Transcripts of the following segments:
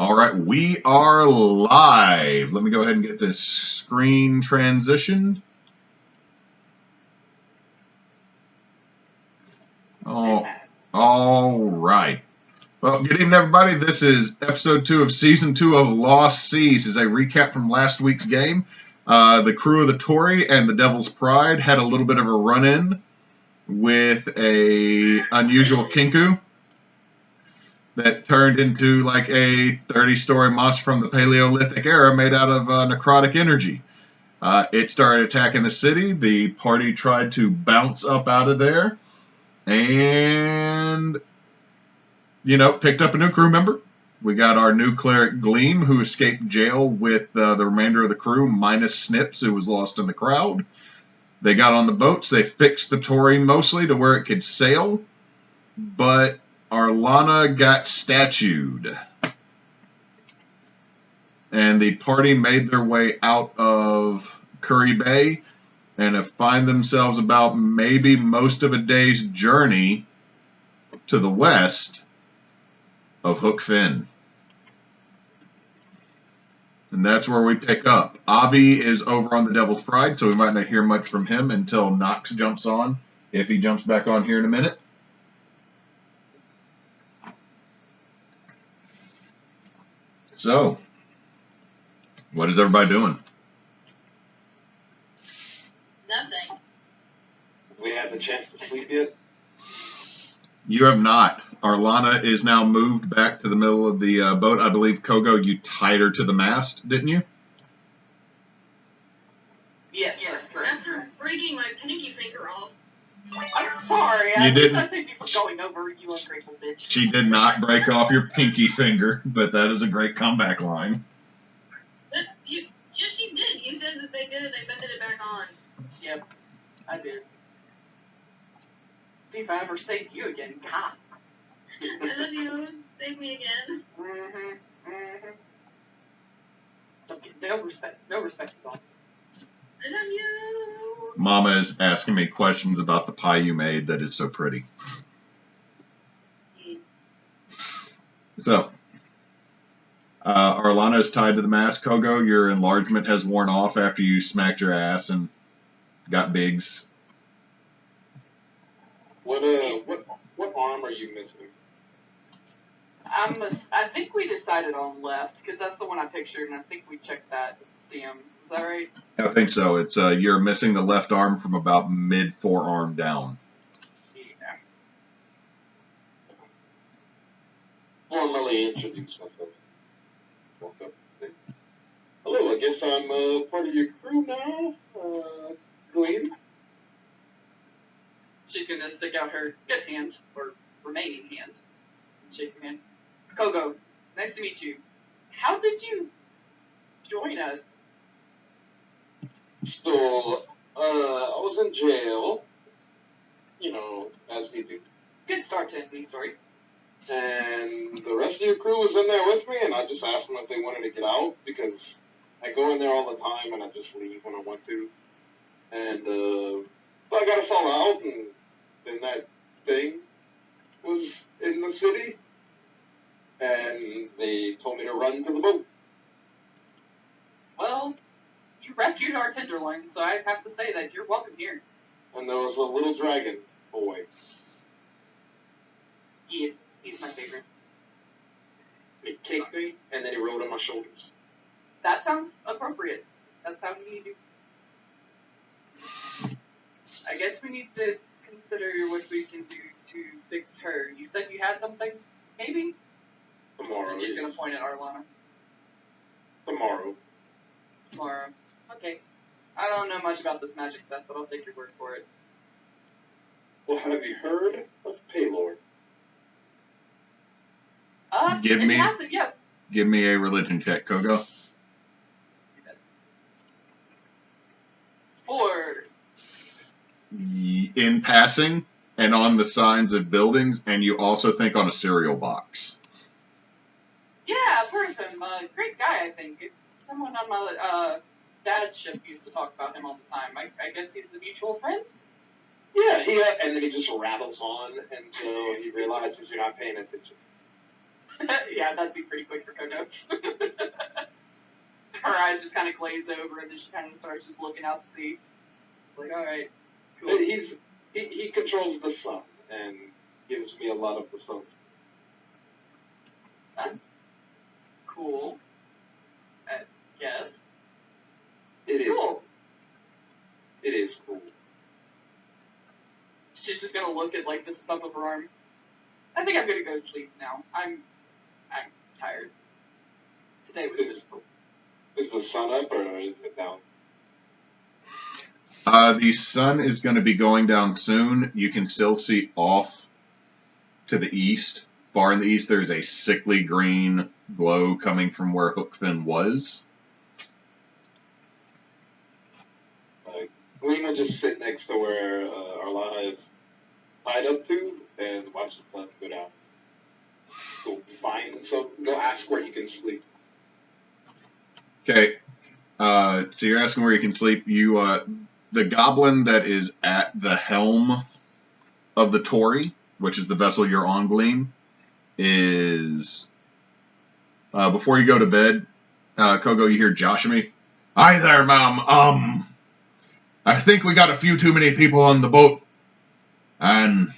All right, we are live. Let me go ahead and get this screen transitioned. Oh, all right. Well, good evening, everybody. This is episode 2 of season 2 of Lost Seas. As a recap from last week's game, the crew of the Tory and the Devil's Pride had a little bit of a run-in with a unusual kinku that turned into like a 30-story monster from the Paleolithic era made out of necrotic energy. It started attacking the city. The party tried to bounce up out of there and, picked up a new crew member. We got our new Cleric, Gleam, who escaped jail with the remainder of the crew, minus Snips, who was lost in the crowd. They got on the boats. They fixed the Tory mostly to where it could sail, but Arlana got statued. And the party made their way out of Curry Bay and have find themselves about maybe most of a day's journey to the west of Hook Fin. And that's where we pick up. Avi is over on the Devil's Pride, so we might not hear much from him until Nox jumps on, if he jumps back on here in a minute. So, what is everybody doing? Nothing. Have we had the chance to sleep yet? You have not. Arlana is now moved back to the middle of the boat. I believe, Kogo, you tied her to the mast, didn't you? Yes. After breaking my pinky finger off. I'm sorry. You I didn't. think you were going over, you ungrateful bitch. She did not break off your pinky finger, but that is a great comeback line. Yes, she did. You said that they did it. They bended it back on. Yep, I did. See if I ever save you again. God. I love you. Save me again. Don't get no respect. No respect at all. I love you. Mama is asking me questions about the pie you made that is so pretty. So, Arlana is tied to the mast. Kogo, your enlargement has worn off after you smacked your ass and got bigs. What arm are you missing? I think we decided on left, because that's the one I pictured, and I think we checked that. Damn. Is that right? I think so. It's you're missing the left arm from about mid forearm down. Yeah. Formally introduce myself. Walk up. Hello, I guess I'm part of your crew now. Gleam. She's gonna stick out her good hand, or remaining hand, and shake your hand. Kogo, nice to meet you. How did you join us? So, I was in jail. As we do. Good start to any story. And the rest of your crew was in there with me, and I just asked them if they wanted to get out, because I go in there all the time, and I just leave when I want to. And, so I got us all out, and then that thing was in the city, and they told me to run to the boat. Well, you rescued our tenderloin, so I have to say that you're welcome here. And there was a little dragon boy. He's my favorite. He kicked me, and then he rode on my shoulders. That sounds appropriate. That's how we need to. I guess we need to consider what we can do to fix her. You said you had something? Maybe? Tomorrow. She's gonna point at Arlana. Tomorrow. Tomorrow. Okay. I don't know much about this magic stuff, but I'll take your word for it. Well, have you heard of Pelor? Give me- Yeah. Give me a religion check, Kogo. 4. In passing and on the signs of buildings, and you also think on a cereal box. Yeah, I've heard of him. Great guy, I think. Someone on my dad's ship used to talk about him all the time. I guess he's the mutual friend? Yeah, and then he just rattles on until he realizes you're not paying attention. Yeah, that'd be pretty quick for Kogo. Her eyes just kind of glaze over, and then she kind of starts just looking out to sea. Like, all right, cool. He controls the sun and gives me a lot of the sun. That's cool. I guess. It is. Cool. It is cool. She's just gonna look at like the stump of her arm. I think I'm gonna go sleep now. I'm tired. Today was just cool. Is the sun up or is it down? The sun is going to be going down soon. You can still see off to the east. Far in the east, there's a sickly green glow coming from where Hookfin was. Gleam will just sit next to where Arlana is tied up to and watch the sun go down. Go ask where you can sleep. Okay. So you're asking where you can sleep. The goblin that is at the helm of the Tory, which is the vessel you're on, Gleam, is before you go to bed. Kogo, you hear Joshua. Hi there, Mom. I think we got a few too many people on the boat, and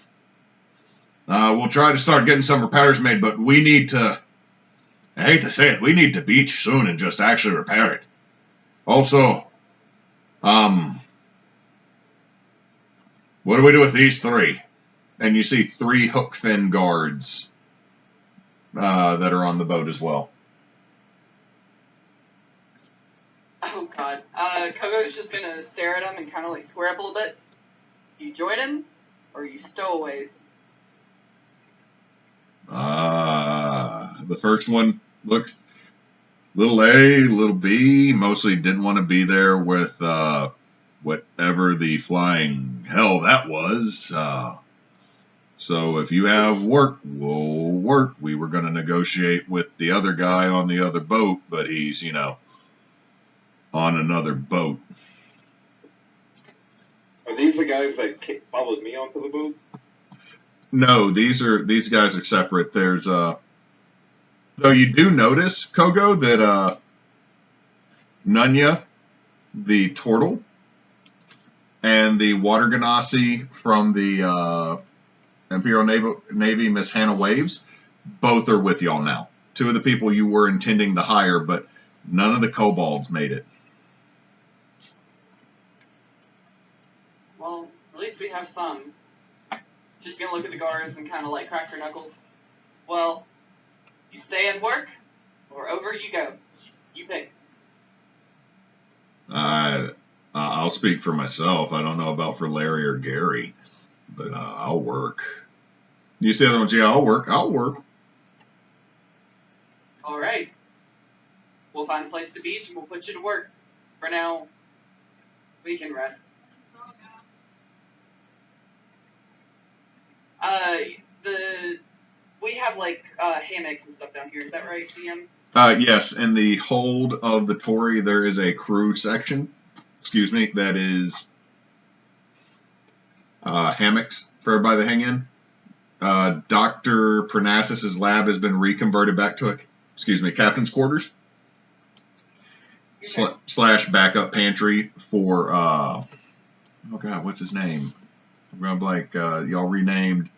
we'll try to start getting some repairs made. But we need to. I hate to say it, we need to beach soon and just actually repair it. Also, what do we do with these three? And you see 3 hook fin guards that are on the boat as well. Oh god. Kogo's just gonna stare at him and kind of like square up a little bit. You join him, or are you stowaways? The first one looks little A, little B. Mostly didn't want to be there with whatever the flying hell that was. So if you have work, we'll work. We were going to negotiate with the other guy on the other boat, but he's, on another boat. Are these the guys that followed me onto the boat? No, these guys are separate. There's though you do notice, Kogo, that Nunya, the turtle, and the water ganassi from the Imperial Navy, Miss Hannah Waves, both are with y'all now. 2 of the people you were intending to hire, but none of the kobolds made it. Well, at least we have some. She's gonna look at the guards and kind of like crack her knuckles. Well, you stay and work, or over you go. You pick. I'll speak for myself. I don't know about for Larry or Gary, but I'll work. You say the other ones, yeah, I'll work. All right. We'll find a place to beach and we'll put you to work. For now, we can rest. We have like hammocks and stuff down here. Is that right, DM? Yes, in the hold of the Tory, there is a crew section. That is hammocks for everybody to hang in. Dr. Parnassus's lab has been reconverted back to captain's quarters. Okay. Slash backup pantry for oh god, what's his name? I'm gonna blank. Y'all renamed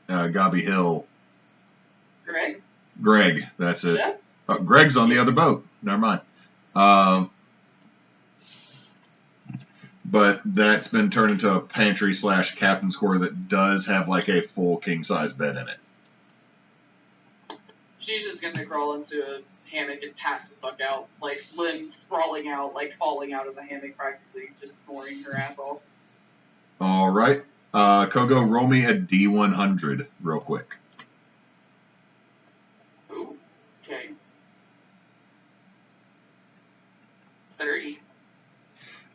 Gobby Hill. Greg, that's it. Yeah. Greg's on the other boat. Never mind. But that's been turned into a pantry slash captain's quarter that does have like a full king size bed in it. She's just gonna crawl into a hammock and pass the fuck out, like limbs sprawling out, like falling out of the hammock practically, just snoring her ass off. All right. Kogo, roll me a D100 real quick. Ooh, okay. 30.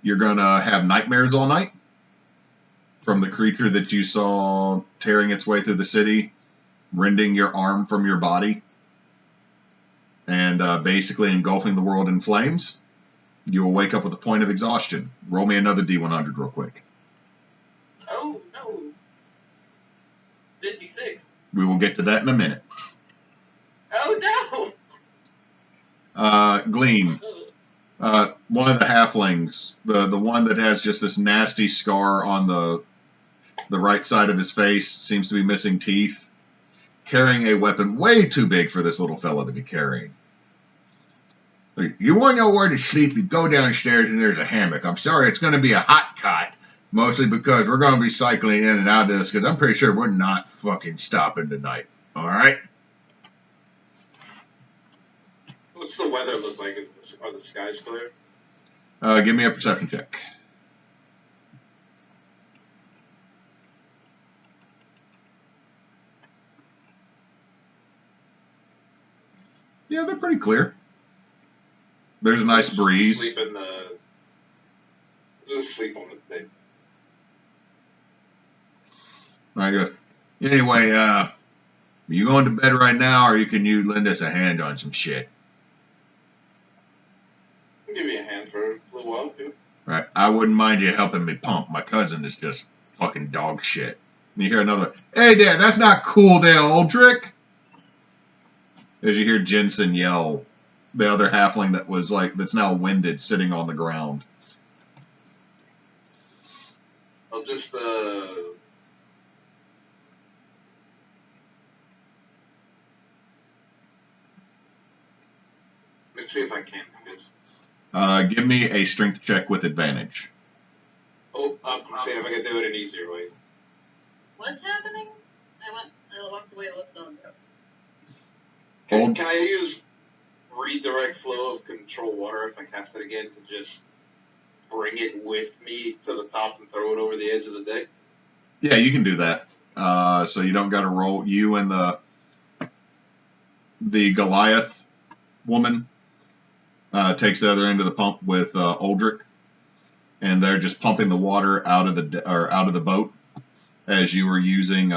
You're going to have nightmares all night from the creature that you saw tearing its way through the city, rending your arm from your body, and basically engulfing the world in flames. You will wake up with a point of exhaustion. Roll me another D100 real quick. Oh, no. 56. We will get to that in a minute. Gleam. One of the halflings, the one that has just this nasty scar on the right side of his face, seems to be missing teeth, carrying a weapon way too big for this little fella to be carrying. You want to know where to sleep? You go downstairs and there's a hammock. I'm sorry, it's going to be a hot cot, mostly because we're going to be cycling in and out of this, because I'm pretty sure we're not fucking stopping tonight. All right? What's the weather look like? Are the skies clear? Give me a perception check. Yeah, they're pretty clear. There's a nice breeze. Just sleep on the bed. All right, good. Anyway, you going to bed right now, or can you lend us a hand on some shit? I'll give you a hand for a little while, too. Right, I wouldn't mind you helping me pump. My cousin is just fucking dog shit. And you hear another, "Hey, Dad, that's not cool there, Aldrich." As you hear Jensen yell, the other halfling that's now winded, sitting on the ground. I'll just, let's see if I can do this. Give me a strength check with advantage. Oh, I'm saying if I can do it an easier way. What's happening? I walked away with them. Can I use redirect flow of control water if I cast it again to just bring it with me to the top and throw it over the edge of the deck? Yeah, you can do that. So you don't got to roll. You and the Goliath woman takes the other end of the pump with Aldrich, and they're just pumping the water out of the boat as you were using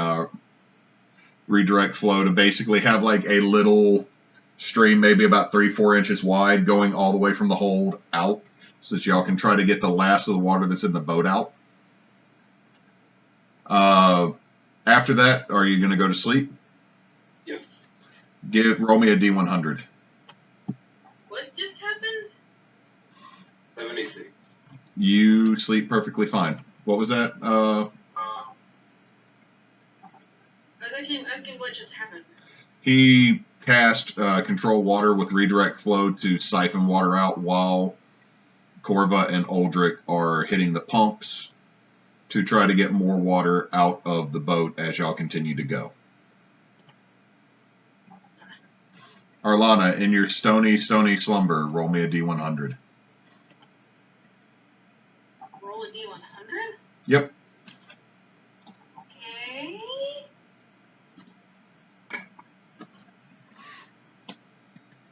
redirect flow to basically have like a little stream, maybe about 3-4 inches wide, going all the way from the hold out, so that y'all can try to get the last of the water that's in the boat out. After that, are you going to go to sleep? Yes. Roll me a D100. What just happened? 76. You sleep perfectly fine. What was that? I was asking what just happened. He cast control water with redirect flow to siphon water out, while Corva and Aldrich are hitting the pumps to try to get more water out of the boat as y'all continue to go. Arlana, in your stony slumber, roll me a D100. Roll a D100? Yep. Okay.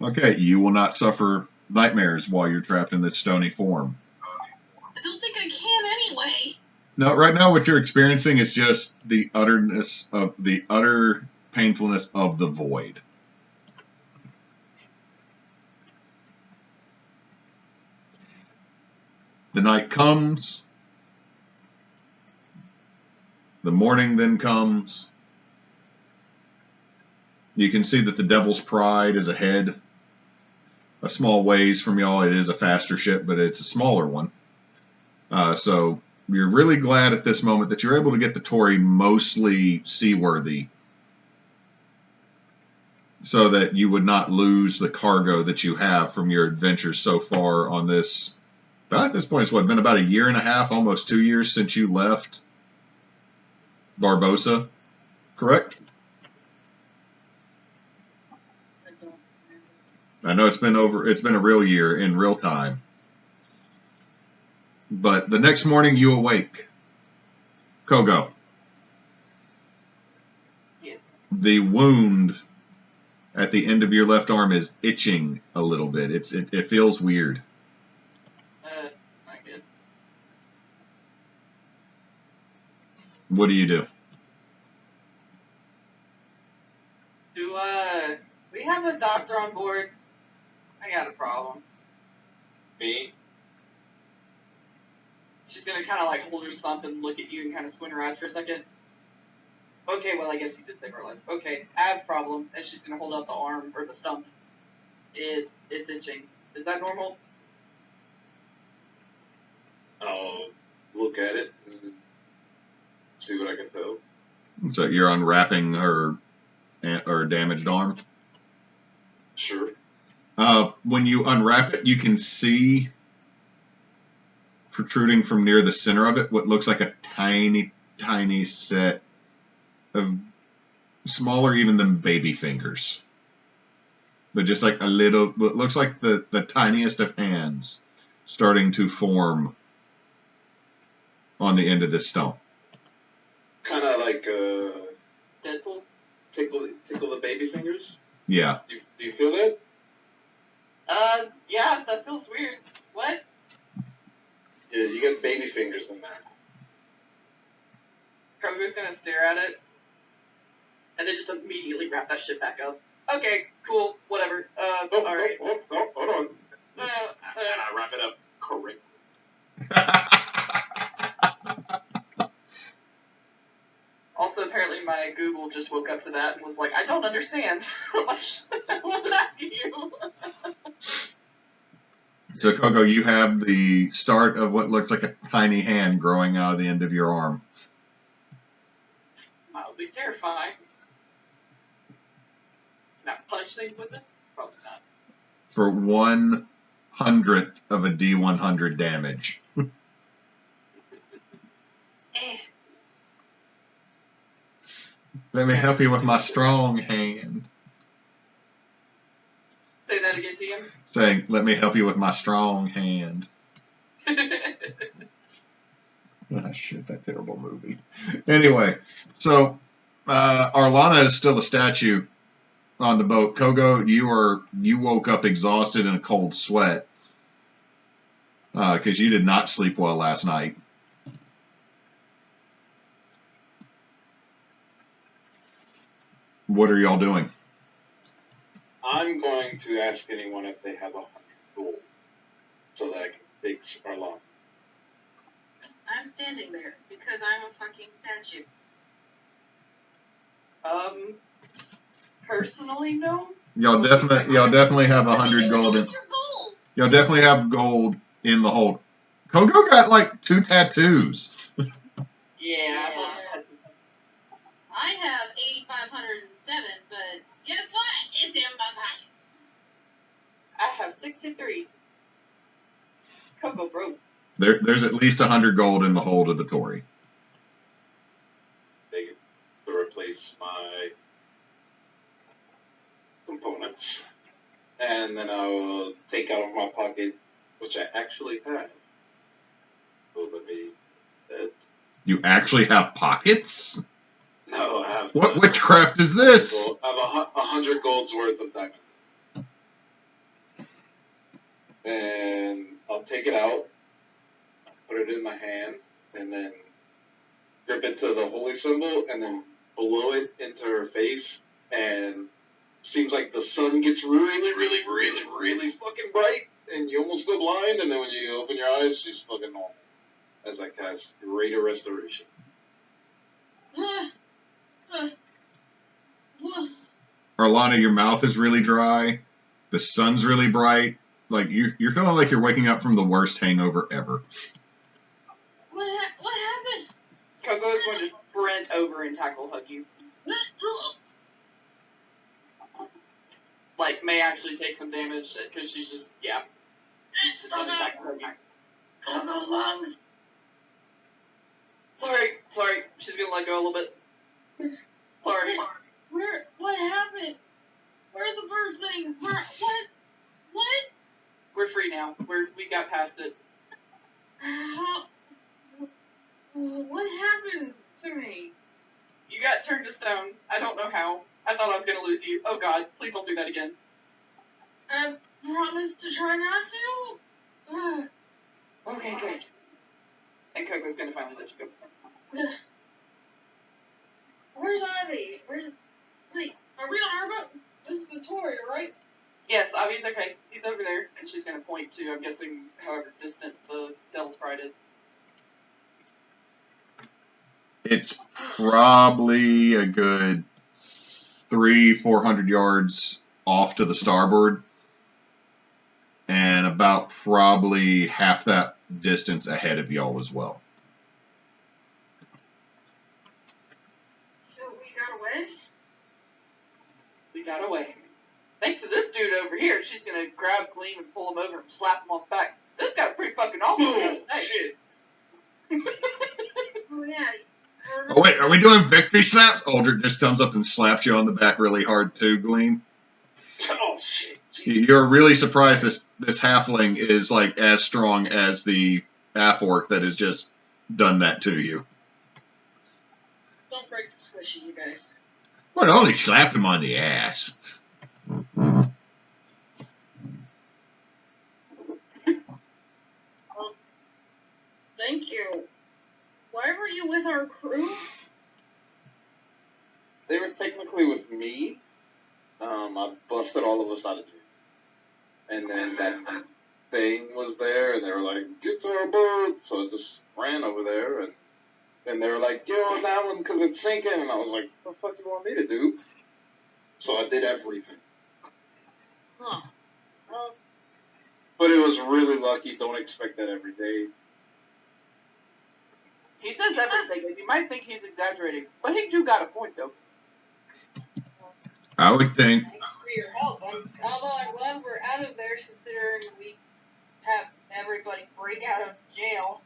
Okay, you will not suffer nightmares while you're trapped in this stony form. I don't think I can anyway. No, right now what you're experiencing is just the utter painfulness of the void. The night comes. The morning then comes. You can see that the Devil's Pride is ahead. A small ways from y'all. It is a faster ship, but it's a smaller one. So you're really glad at this moment that you're able to get the Tory mostly seaworthy, so that you would not lose the cargo that you have from your adventures so far on this. At this point, it's been about a year and a half, almost 2 years since you left Barbosa, correct? I know it's been a real year in real time. But the next morning you awake. Kogo. Yeah. The wound at the end of your left arm is itching a little bit. It feels weird. Not good. What do you do? Do we have a doctor on board? I got a problem. Me? She's gonna kind of like hold her stump and look at you and kind of squint her eyes for a second. Okay, well I guess you did save our lives. Okay, I have a problem, and she's gonna hold out the arm or the stump. It's itching. Is that normal? I'll look at it and see what I can tell. So you're unwrapping her damaged arm. Sure. When you unwrap it, you can see protruding from near the center of it what looks like a tiny, tiny set of smaller even than baby fingers. But just like a little, what looks like the tiniest of hands starting to form on the end of this stone. Kind of like Deadpool? tickle the baby fingers. Yeah. Do you feel that? Yeah, that feels weird. What? Yeah, you got baby fingers in there. Kogo's gonna stare at it, and then just immediately wrap that shit back up. Okay, cool, whatever. Alright. Hold on. I wrap it up correctly. Also, apparently my Google just woke up to that and was like, I don't understand. I wasn't asking you. So, Kogo, you have the start of what looks like a tiny hand growing out of the end of your arm. Mildly terrifying. Can I punch things with it? Probably not. For 1/100th of a D100 damage. Let me help you with my strong hand. Say that again, DM. Saying, let me help you with my strong hand. Ah, shit, that terrible movie. Anyway, so Arlana is still a statue on the boat. Kogo, you woke up exhausted in a cold sweat because you did not sleep well last night. What are y'all doing? I'm going to ask anyone if they have 100 gold so that I can fix Arlana. I'm standing there because I'm a fucking statue. Personally, no. Y'all definitely have 100 gold. Y'all definitely have gold in the hold. Kogo got like 2 tattoos. Yeah. I have 8,507, but guess what? It's in my pocket. I have 63. Kogo broke. There's at least 100 gold in the hold of the Tory. Take it to replace my components. And then I will take out of my pocket, which I actually have. So let me... You actually have pockets? No, I have... What witchcraft is this? I have 100 gold's worth of diamonds. And I'll take it out, put it in my hand, and then grip it to the holy symbol, and then blow it into her face, and seems like the sun gets really, really, really, really fucking bright, and you almost go blind, and then when you open your eyes, she's fucking normal. As I cast Greater Restoration. Arlana, your mouth is really dry. The sun's really bright. Like you're feeling like you're waking up from the worst hangover ever. What happened? Kogo is going to sprint over and tackle hug you. Like, may actually take some damage because she's just, yeah. She's just going to tackle hug you. Kogo lungs. Sorry. She's going to let go a little bit. Sorry. What happened? Where are the bird things? What? We're free now. We got past it. What happened to me? You got turned to stone. I don't know how. I thought I was going to lose you. Oh God, please don't do that again. I promised to try not to. Okay, good. And Kogo's going to finally let you go. Where's Ivy? Wait, are we on our boat? This is the Tory, right? Yes, Ivy's okay. He's over there. And she's going to point to, I'm guessing, however distant the Devil's Pride is. It's probably a good 300-400 yards off to the starboard. about probably half that distance ahead of y'all as well. So we got away? We got away. Thanks to this dude over here, she's gonna grab Gleam and pull him over and slap him on the back. This guy's pretty fucking awesome. Oh, shit. Oh, yeah. Oh, wait, are we doing victory slap? Aldrich just comes up and slaps you on the back really hard too, Gleam. Oh, shit. You're really surprised this halfling is like as strong as the half orc that has just done that to you. Don't break the squishy, you guys. Well, only slap him on the ass. Well, thank you. Why were you with our crew? They were technically with me. I busted all of us out of jail. And then that thing was there, and they were like, get to our boat. So I just ran over there, and then they were like, get on that one because it's sinking. And I was like, what the fuck do you want me to do? So I did everything. Huh. Well, But it was really lucky. Don't expect that every day. He says everything, and you might think he's exaggerating, but he do got a point, though. I would think. thanks for your help. Although I'm glad we're out of there, considering we have everybody break out of jail.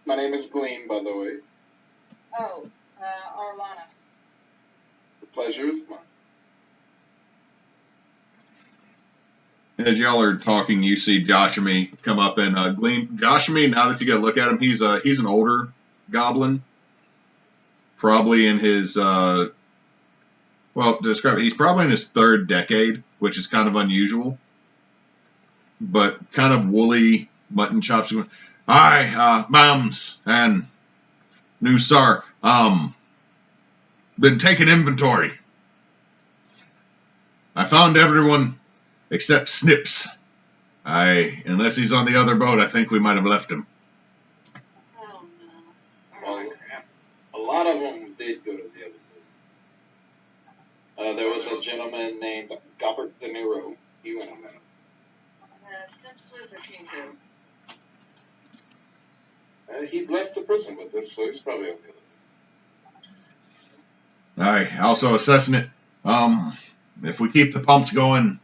My name is Gleam, by the way. Oh, Arlana. The pleasure is mine. As y'all are talking, you see Joshua come up and Gleam. Joshua, now that you get a look at him, he's an older goblin, probably in his well, to describe it, he's probably in his third decade, which is kind of unusual. But kind of woolly mutton chops. Hi, ma'ams and new sir. Been taking inventory. I found everyone except Snips. Unless he's on the other boat, I think we might have left him. Oh, no. Well, a lot of them did go to the other boat. There was a gentleman named Miro. He went on that. Snips was a kinko. He left the prison with us, so he's probably on the other. Aye, also assessing it. If we keep the pumps going,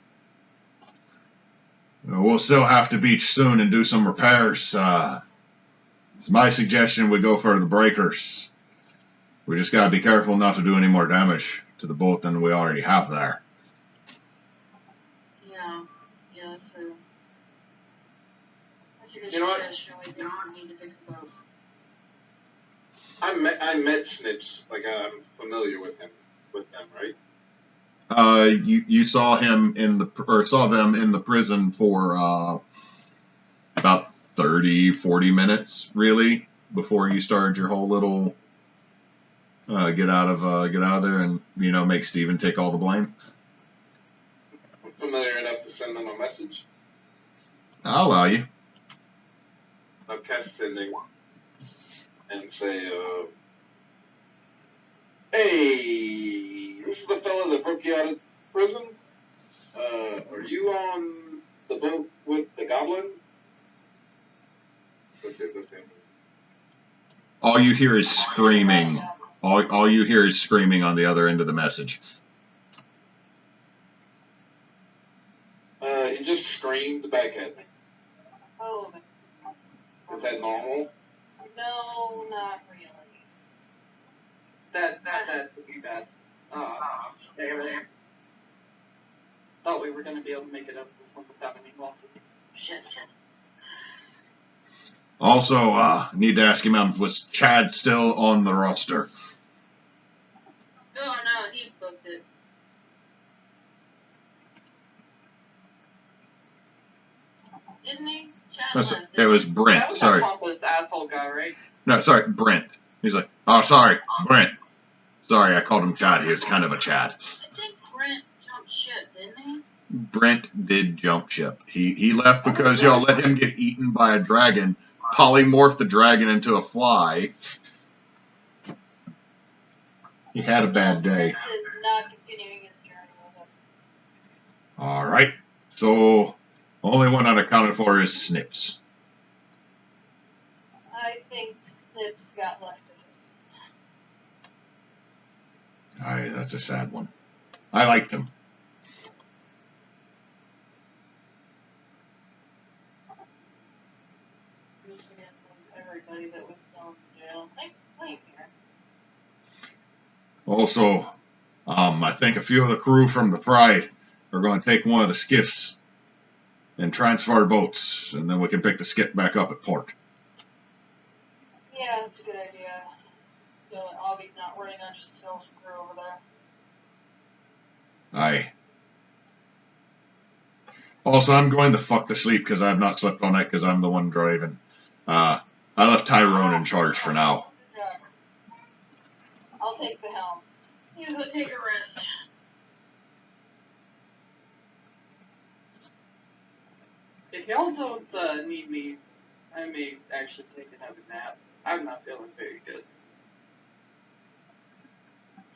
we'll still have to beach soon and do some repairs. It's my suggestion we go for the breakers. We just gotta be careful not to do any more damage to the boat than we already have there. Yeah, so. That's a good You know what? suggestion. We don't need to fix the boat. I met Snips, like I'm familiar with them, right? You saw him saw them in the prison for about 30-40 minutes, really, before you started your whole little get out of there and make Steven take all the blame. I'm familiar enough to send them a message. I'll allow you. I'll cast sending and say, hey, this is the fella that broke you out of prison. Are you on the boat with the goblin? All you hear is screaming. All you hear is screaming on the other end of the message. He just screamed back at me. Oh, Is that normal? no, not really. That would be bad. Damn it. Thought we were going to be able to make it up this one without any losses. Shit. Also, need to ask him, was Chad still on the roster? Oh, no, he booked it. Didn't he? It was Brent. That was Sorry. that pompous asshole guy, right? No, sorry, Brent. He's like, oh, sorry, Brent. Sorry, I called him Chad. He was kind of a Chad. I think Brent jumped ship, didn't he? Brent did jump ship. He left because y'all let him get eaten by a dragon, polymorphed the dragon into a fly. He had a bad day. Not continuing his journey with him. All right. So Only one unaccounted for is Snips. I think Snips got left of it. Aye, that's a sad one. I liked him. Everybody that was still in jail. Thanks for playing here. Also, I think a few of the crew from the Pride are going to take one of the skiffs and transfer boats, and then we can pick the skip back up at port. Yeah, that's a good idea. So Avi's not running on just Hill's crew over there. Aye. Also, I'm going to fuck to sleep because I have not slept all night because I'm the one driving. I left Tyrone in charge for now. I'll take the helm. You go take a rest. If y'all don't need me, I may actually take another nap. I'm not feeling very good.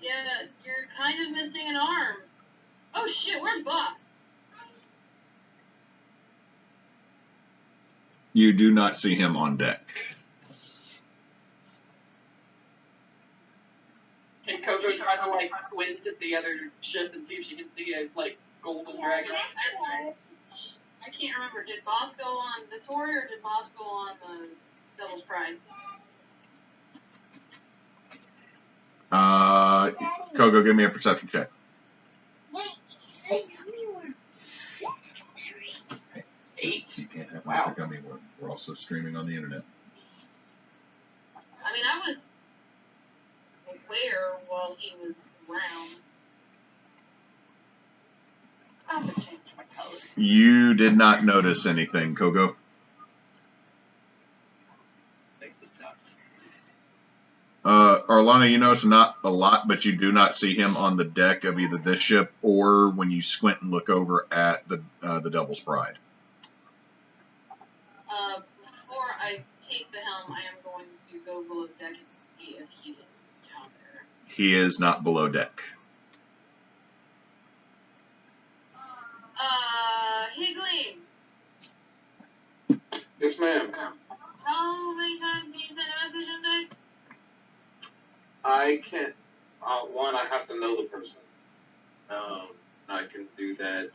Yeah, you're kind of missing an arm. Oh shit, where's Boss? You do not see him on deck. And Kogo trying to like squint at the other ship and see if she can see a like golden dragon. I can't remember. Did Boss go on the Tory or did Boss go on the Devil's Pride? Kogo, give me a perception check. Eight. You can't have Wow. my pick. We're also streaming on the internet. I mean, I was aware while he was around. I have to change my color. You did not notice anything, Kogo. Arlana, you know it's not a lot, but you do not see him on the deck of either this ship or when you squint and look over at the Devil's Pride. Before I take the helm, I am going to go below deck and see if he is down there. He is not below deck. Hey Gleam. Yes, ma'am. How many times can you send a message in a day? I can't. One, I have to know the person. I can do that.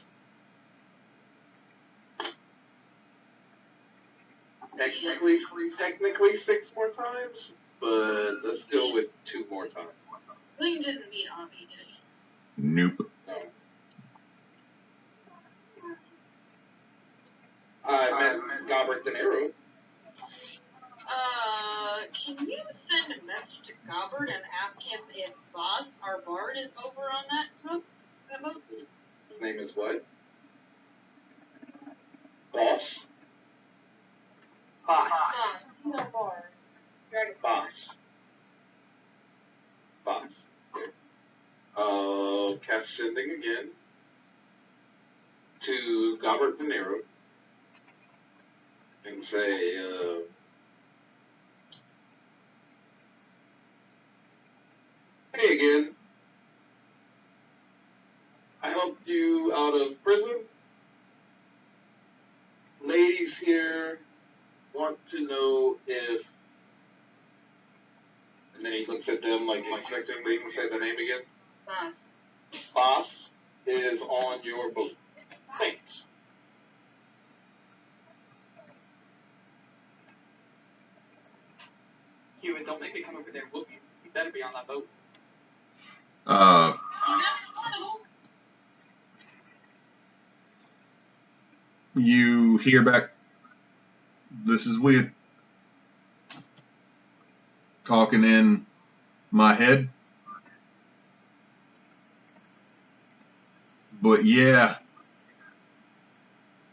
Technically 6 more times, but let's go with 2 more times. Gleam didn't meet Avi, did he? Nope. No. I met Gobert De Niro. Can you send a message to Gobert and ask him if Voss, our bard, is over on that boat? His name is what? Boss? Boss. He's our bard. Dragon Boss. Cast sending again to Gobert De Niro and say, hey again. I helped you out of prison. Ladies here want to know if, and then he looks at them like expecting them to say the name again. Voss. Boss is on your boat. Thanks. Hewitt, don't make me come over there and whoop you. You better be on that boat. You hear back. This is weird. Talking in my head. But yeah,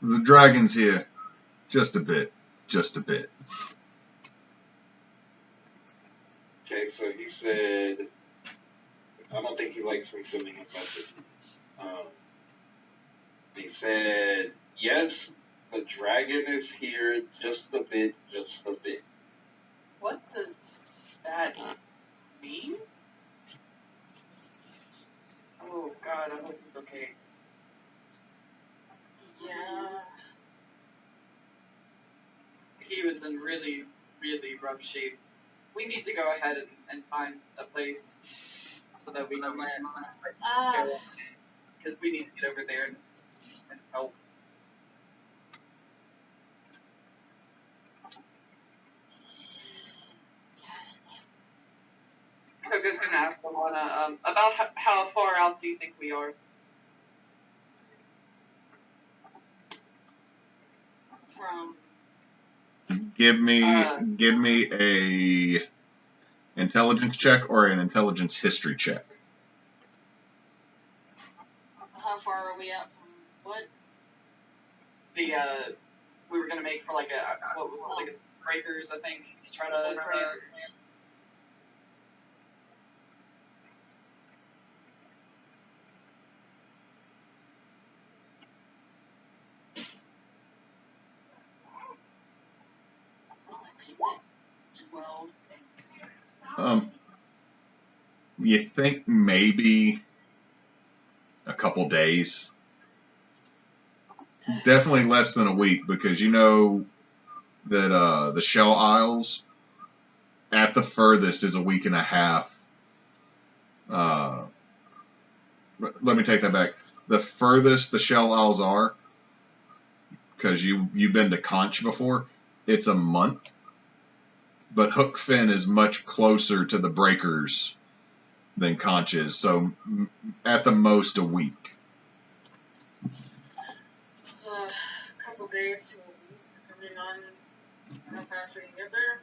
the dragon's here. Just a bit. Just a bit. Okay, so he said, I don't think he likes me sending him messages. He said, yes, the dragon is here, just a bit, just a bit. What does that mean? Oh God, I hope he's okay. Yeah. in really, really rough shape. We need to go ahead and find a place so that we can land. Because we need to get over there and help. Kogo's gonna ask Arlana about how far out do you think we are? From Give me a intelligence check or an intelligence history check. how far are we out from what? The we were gonna make for like a breakers, I think, to try to. You think maybe a couple days. Definitely less than a week, because you know that the Shell Isles at the furthest is a week and a half. Let me take that back. The furthest the Shell Isles are, because you've been to Conch before, it's a month. But Hookfin is much closer to the breakers than Conch is, so at the most a week. A couple days to a week, depending on how fast we can get there.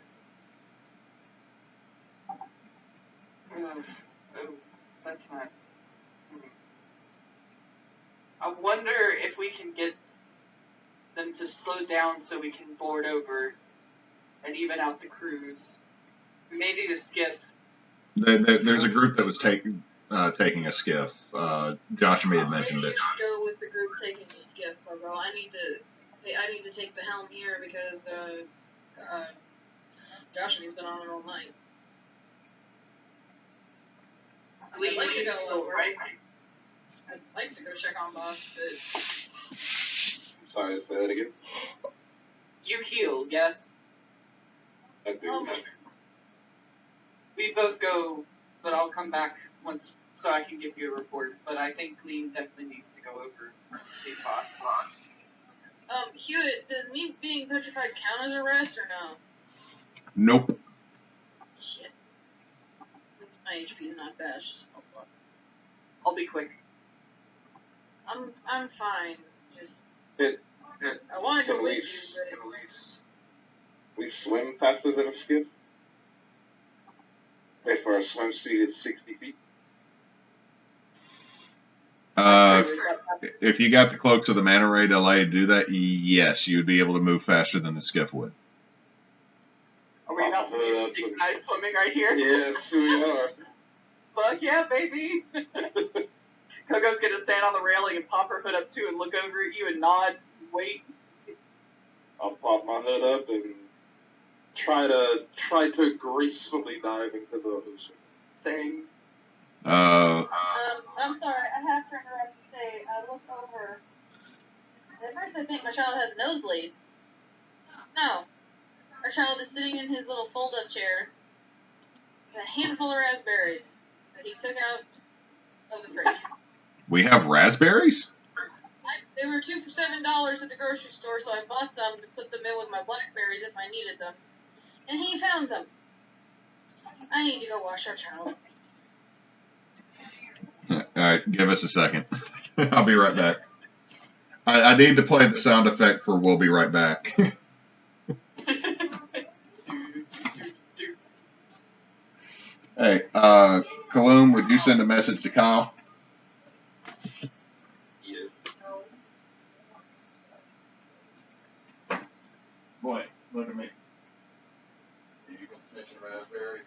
Oh, that's not. I wonder if we can get them to slow down so we can board over and even out the cruise. We may need a skiff. There's a group that was taking a skiff. Josh may have mentioned it. Go with the group taking the skiff, Kogo. I need to take the helm here because Josh and he's been on it all night. Gleam, I'd like to go over. Right? I'd like to go check on boss, but Sorry, say that again. You heal, yes. I do. We both go, but I'll come back once so I can give you a report. But I think Gleam definitely needs to go over to see boss. Hewitt, does me being petrified count as a rest or no? Nope. Shit. My HP is not bad, it's just a couple bucks. I'll be quick. I'm fine. Just Can I want to go we, with you, but we swim faster than a skiff? Wait, for our swim speed is 60 feet. If you got the cloaks of the mana ray to allow you to do that, yes, you would be able to move faster than the skiff would. Are we about to do some guys swimming right here? Yes, we are. Fuck yeah, baby! Kogo's gonna stand on the railing and pop her hood up too and look over at you and nod, wait. I'll pop my hood up and try to gracefully dive into the ocean. Same. I'm sorry, I have to interrupt to say, I looked over. At first I think my child has a nosebleed. No. Our child is sitting in his little fold-up chair with a handful of raspberries that he took out of the fridge. We have raspberries? They were 2 for $7 at the grocery store, so I bought some to put them in with my blackberries if I needed them. And he found them. I need to go wash our child. Alright, give us a second. I'll be right back. I need to play the sound effect for "We'll be right back." Hey, Kaloum, would you send a message to Kyle? Yeah. Boy, look at me. You can snitch in raspberries.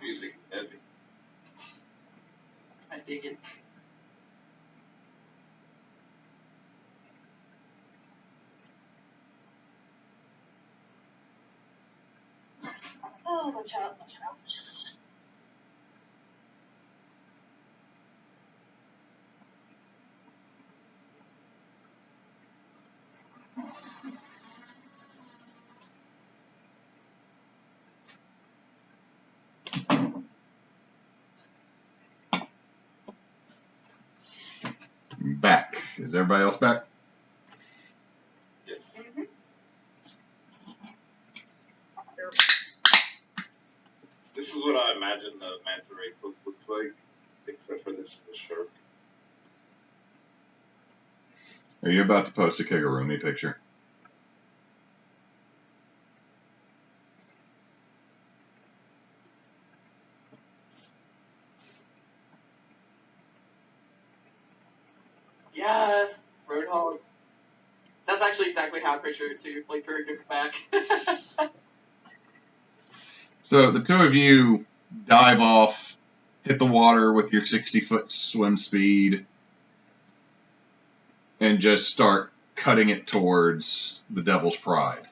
Music heavy. I dig it. Oh, watch out, watch out. Back. Is everybody else back? Yes. Mm-hmm. This is what I imagine the manta ray cook looks like, except for this is the shark. Are you about to post a Kigurumi picture? Yes, Roadhog. That's actually exactly how I picture it too. Like very good back. So the two of you dive off, hit the water with your 60-foot swim speed, and just start cutting it towards the Devil's Pride.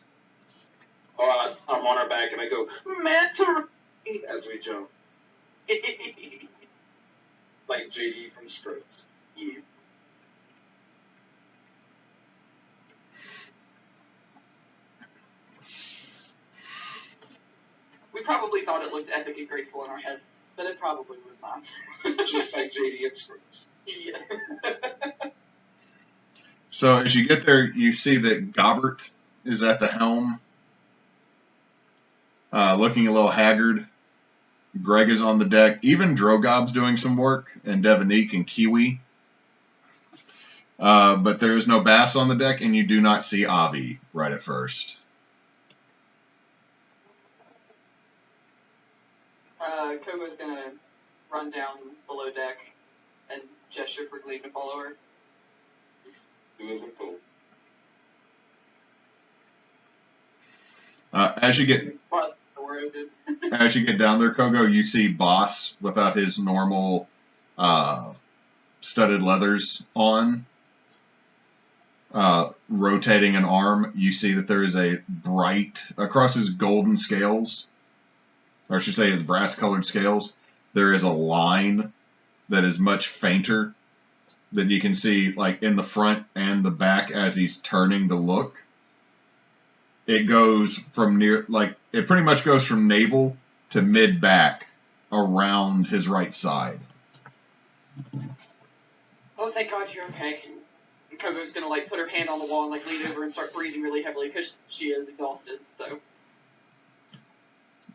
Oh, I'm on our back and I go, manta ray, as we jump. Like JD from Scrubs. Yeah. We probably thought it looked epic and graceful in our heads, but it probably was not. Just like JD and Scrubs. Yeah. So as you get there, you see that Gobbert is at the helm, looking a little haggard. Greg is on the deck. Even Drogob's doing some work, and Devonique and Kiwi. But there is no Bass on the deck, and you do not see Avi right at first. Kogo's gonna run down below deck and gesture for Gleam to follow her. Who isn't cool. As you get But the door open. as you get down there, Kogo, you see Boss without his normal studded leathers on. Rotating an arm, you see that there is a bright, across his golden scales, or I should say his brass-colored scales, there is a line that is much fainter that you can see like in the front and the back as he's turning to look. It goes from it pretty much goes from navel to mid-back around his right side. Oh, thank God you're okay. And Kogo's gonna like put her hand on the wall and like lean over and start breathing really heavily because she is exhausted. So.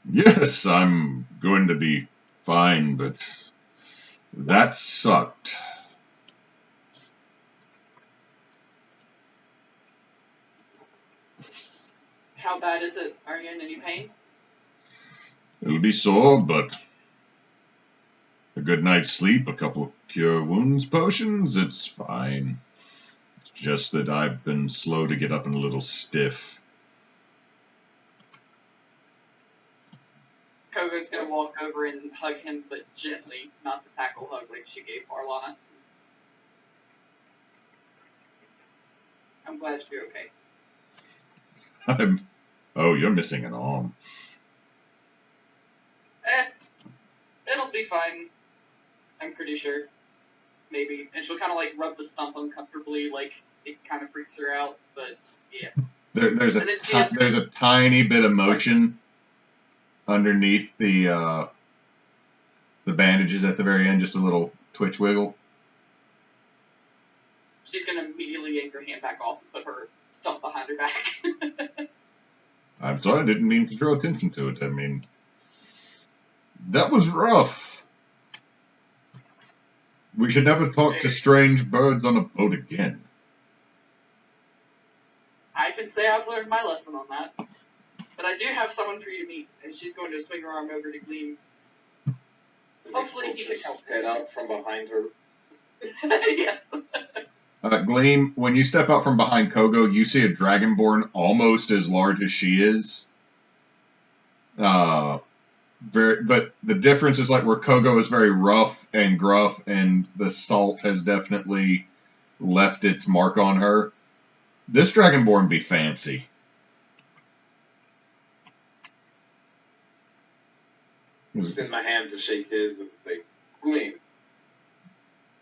Yes, I'm going to be fine, but that sucked. How bad is it? Are you in any pain? It'll be sore, but a good night's sleep, a couple of cure wounds potions, it's fine. It's just that I've been slow to get up and a little stiff. Kogo's gonna walk over and hug him, but gently, not the tackle hug like she gave Arlana. I'm glad you're okay. Oh, you're missing an arm. It'll be fine. I'm pretty sure. Maybe. And she'll kind of like rub the stump uncomfortably, like it kind of freaks her out, but yeah. There's a tiny bit of motion underneath the bandages at the very end, just a little twitch wiggle. She's gonna immediately yank her hand back off and put her stump behind her back. I'm sorry, I didn't mean to draw attention to it. I mean, that was rough. We should never talk to strange birds on a boat again. I can say I've learned my lesson on that. But I do have someone for you to meet, and she's going to swing her arm over to Gleam. Hopefully he can help. Head out from behind her. Yes. Gleam, when you step out from behind Kogo, you see a dragonborn almost as large as she is. But the difference is like where Kogo is very rough and gruff, and the salt has definitely left its mark on her. This dragonborn be fancy. Extend my hand to shake his and say, Gleam.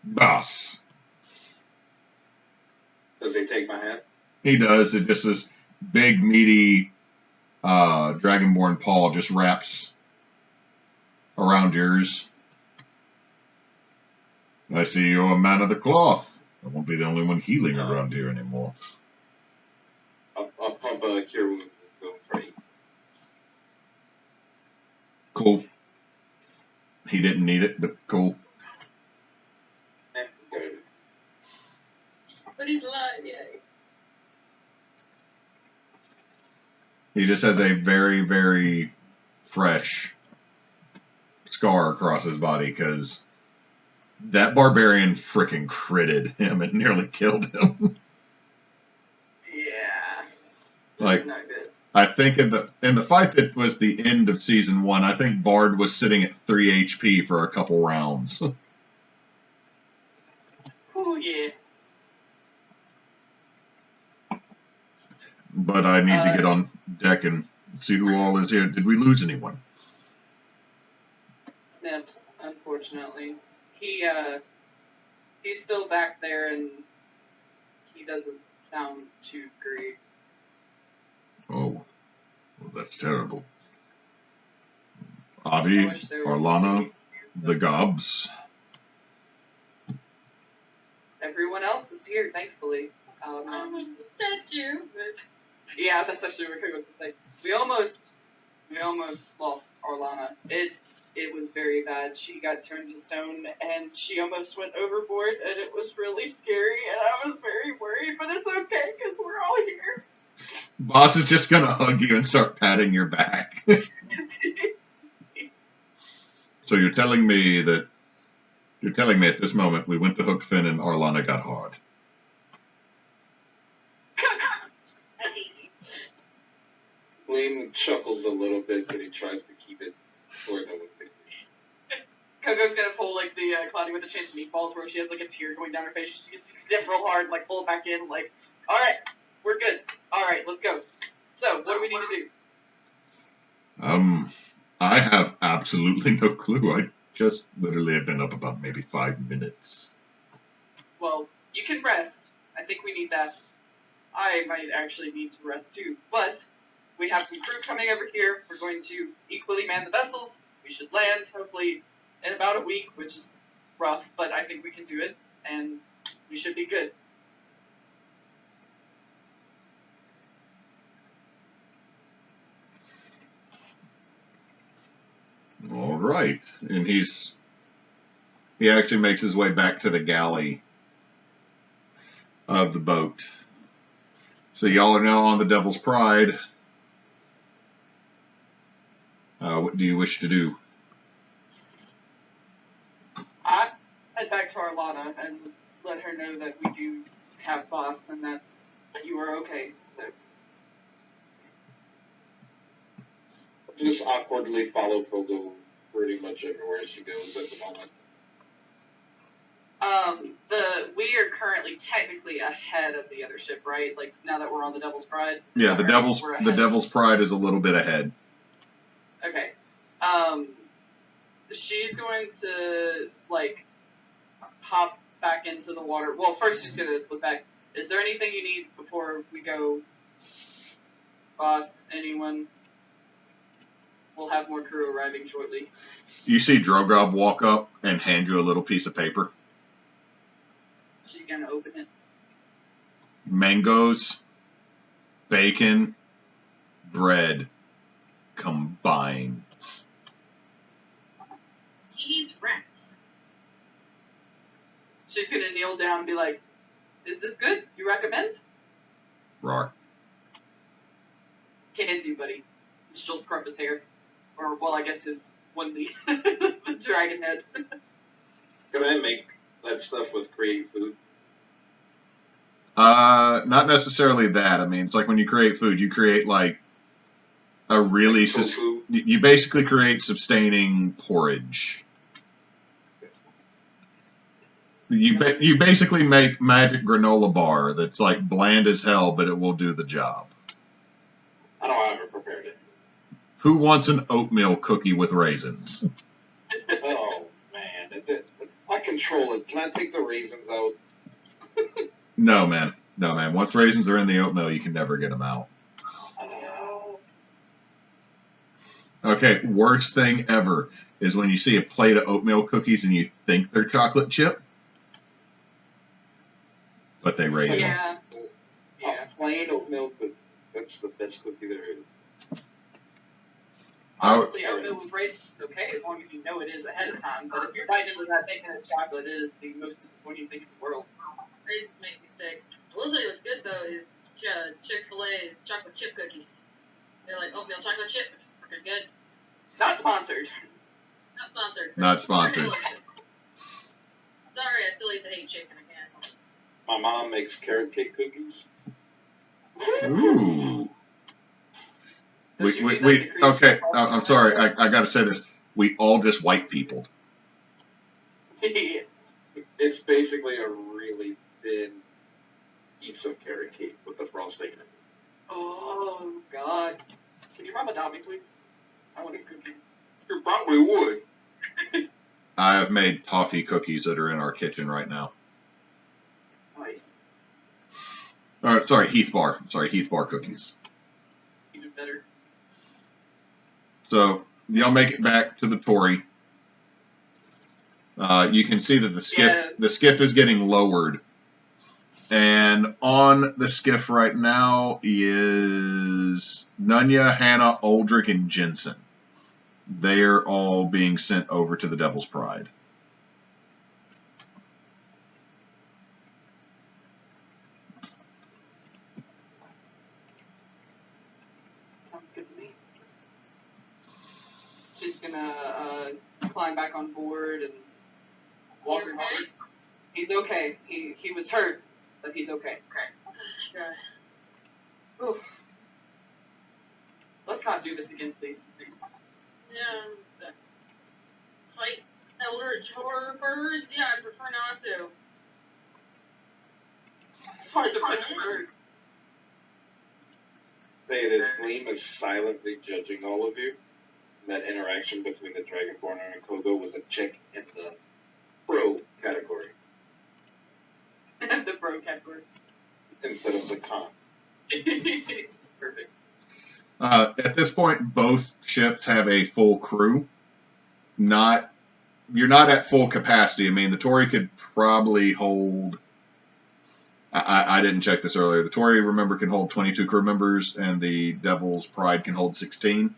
Boss. Does he take my hand? He does. It just this big, meaty dragonborn paw just wraps around yours. I see you're a man of the cloth. I won't be the only one healing around here anymore. I'll pump a cure wounds and go pray. Cool. He didn't need it, but cool. Good. But he's alive, yay. He just has a very, very fresh scar across his body because that barbarian frickin' critted him and nearly killed him. Yeah. Like, Not good. I think in the fight that was the end of season 1, I think Bard was sitting at 3 HP for a couple rounds. Oh yeah. But I need to get on deck and see who all is here. Did we lose anyone? Snips, unfortunately. He's still back there and he doesn't sound too great. Oh, well, that's terrible. I Avi, wish there was Arlana, somebody- the Gobs. Everyone else is here, thankfully. Thank you. Yeah, that's actually what I was going to say. We almost lost Arlana. It was very bad. She got turned to stone, and she almost went overboard, and it was really scary, and I was very worried, but it's okay, because we're all here. Boss is just gonna hug you and start patting your back. So you're telling me at this moment we went to hook Finn and Arlana got hard. Gleam chuckles a little bit, but he tries to keep it short and with Kogo's gonna pull, like, the Cloudy with the Chance of Meatballs, where she has, like, a tear going down her face. She sniffs real hard, like, pull it back in, like, alright, we're good. Alright, let's go. So, what do we need to do? I have absolutely no clue. I just literally have been up about maybe 5 minutes. Well, you can rest. I think we need that. I might actually need to rest too. But we have some crew coming over here. We're going to equally man the vessels. We should land, hopefully, in about a week, which is rough, but I think we can do it, and we should be good. All right, and he actually makes his way back to the galley of the boat. So y'all are now on the Devil's Pride. What do you wish to do? I head back to Arlana and let her know that we do have boss and that you are okay. So. just awkwardly follow Kogo pretty much everywhere she goes at the moment. We are currently technically ahead of the other ship, right? Like, now that we're on the Devil's Pride? Yeah, the Devil's Pride is a little bit ahead. Okay. She's going to, like, hop back into the water. Well, first she's going to look back. Is there anything you need before we go, boss? Anyone? We'll have more crew arriving shortly. You see Drogob walk up and hand you a little piece of paper. She's going to open it. Mangoes, bacon, bread, combined. He eats rats. She's going to kneel down and be like, is this good? You recommend? Rar. Can do, buddy. She'll scrub his hair. Or, well, I guess his onesie. The dragon head. Can I make that stuff with create food? Not necessarily that. I mean, it's like when you create food, you create like a really you basically create sustaining porridge. You basically make magic granola bar that's like bland as hell, but it will do the job. I don't know how I ever prepared it. Who wants an oatmeal cookie with raisins? Oh man, I control it. Can I take the raisins out? No, man. No, man. Once raisins are in the oatmeal, you can never get them out. Okay, worst thing ever is when you see a plate of oatmeal cookies and you think they're chocolate chip, but they raisin. Yeah. Plain oatmeal cookie. That's the best cookie there is. Honestly, oatmeal with raisins is okay as long as you know it is ahead of time. But if you're biting into that thinking it's chocolate, it is the most disappointing thing in the world. Raisins make me sick. I will say what's good though is Chick-fil-A's chocolate chip cookies. They're like oatmeal chocolate chip. They're good. Not sponsored. Not sponsored. Not sponsored. Sorry, I still hate chicken again. My mom makes carrot cake cookies. Ooh. Okay, I'm sorry, I gotta say this. We all just white peopled. It's basically a really thin piece of carrot cake with the frosting in it. Oh, God. Can your mom adopt me, please? I want a cookie. You probably would. I have made toffee cookies that are in our kitchen right now. Nice. Sorry, Heath Bar. Sorry, Heath Bar cookies. Even better. So, y'all make it back to the Tory. You can see that the skiff is getting lowered. And on the skiff right now is Nunya, Hannah, Aldrich, and Jensen. They're all being sent over to the Devil's Pride. Sounds good to me. She's gonna climb back on board and walk her home. He's okay. He was hurt, but he's okay. Okay. Oof. Let's not do this again, please. Yeah. Fight Eldritch horror birds? Yeah, I prefer not to. Fight the petrified. Say this, Gleam is silently judging all of you. And that interaction between the Dragonborn and Kogo was a check in the pro category. The pro category. Instead of the con. Perfect. At this point, both ships have a full crew. You're not at full capacity. I mean, the Tory could probably hold. I didn't check this earlier. The Tory, remember, can hold 22 crew members, and the Devil's Pride can hold 16.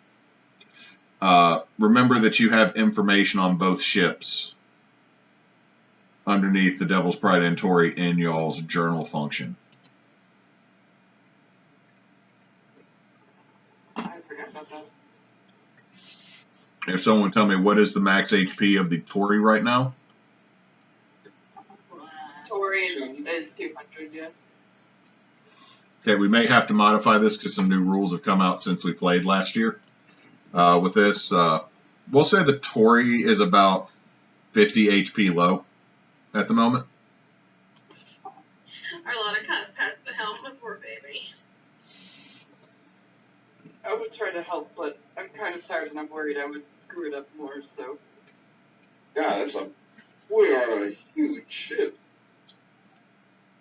Remember that you have information on both ships underneath the Devil's Pride and Tory in y'all's journal function. I forgot about that. If someone would tell me what is the max HP of the Tory right now? Tory is 200, yeah. Okay, we may have to modify this because some new rules have come out since we played last year. With this, we'll say the Tory is about 50 HP low at the moment. Arlana kind of passed the helm before baby. I would try to help, but I'm kind of tired and I'm worried I would screw it up more, so. God, we are a huge ship.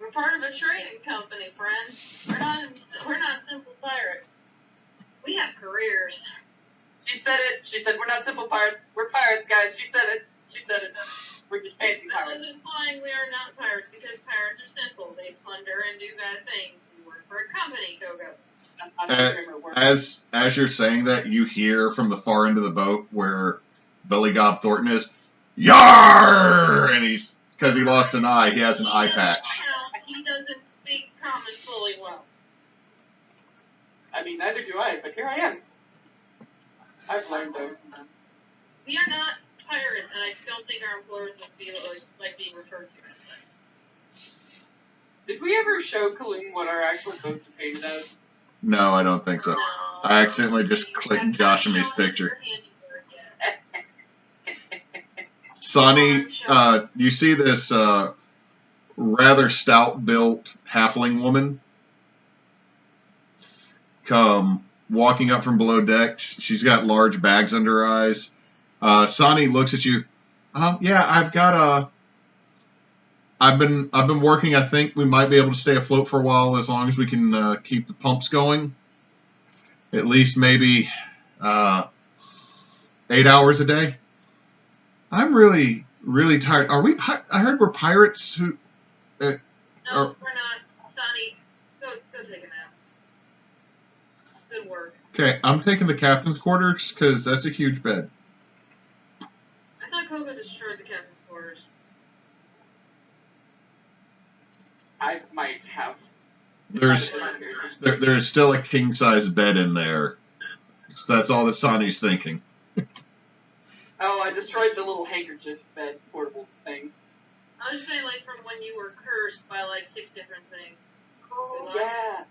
We're part of a trading company, friend. We're not simple pirates. We have careers. She said it. She said we're not simple pirates. We're pirates, guys. She said it. She said it. We're just fancy That pirates. was implying we are not pirates because pirates are simple. They plunder and do bad things. We work for a company, Kogo. As you're saying that, you hear from the far end of the boat where Billy Gob Thornton is, Yarr! And he's, because he lost an eye, he has an eye patch. He doesn't speak common fully well. I mean, neither do I, but here I am. I've learned though. We are not pirates, and I don't think our employers would feel like being referred to as such. Did we ever show Kaloon what our actual boats are painted as? No, I don't think so. No. I accidentally just clicked Joshime's picture. Sonny, you see this rather stout-built halfling woman come walking up from below decks. She's got large bags under her eyes. Sonny looks at you. Yeah, I've been working. I think we might be able to stay afloat for a while as long as we can keep the pumps going. At least maybe 8 hours a day. I'm really, really tired. Are we? I heard we're pirates who. No, we're not. Sonny, go take a nap. Good work. Okay, I'm taking the captain's quarters because that's a huge bed. I thought Kogo destroyed the captain's quarters. I might have. There's still a king-size bed in there. So that's all that Sonny's thinking. Oh, I destroyed the little handkerchief bed portable thing. I was just saying, like, from when you were cursed by, like, 6 different things. Oh, yeah.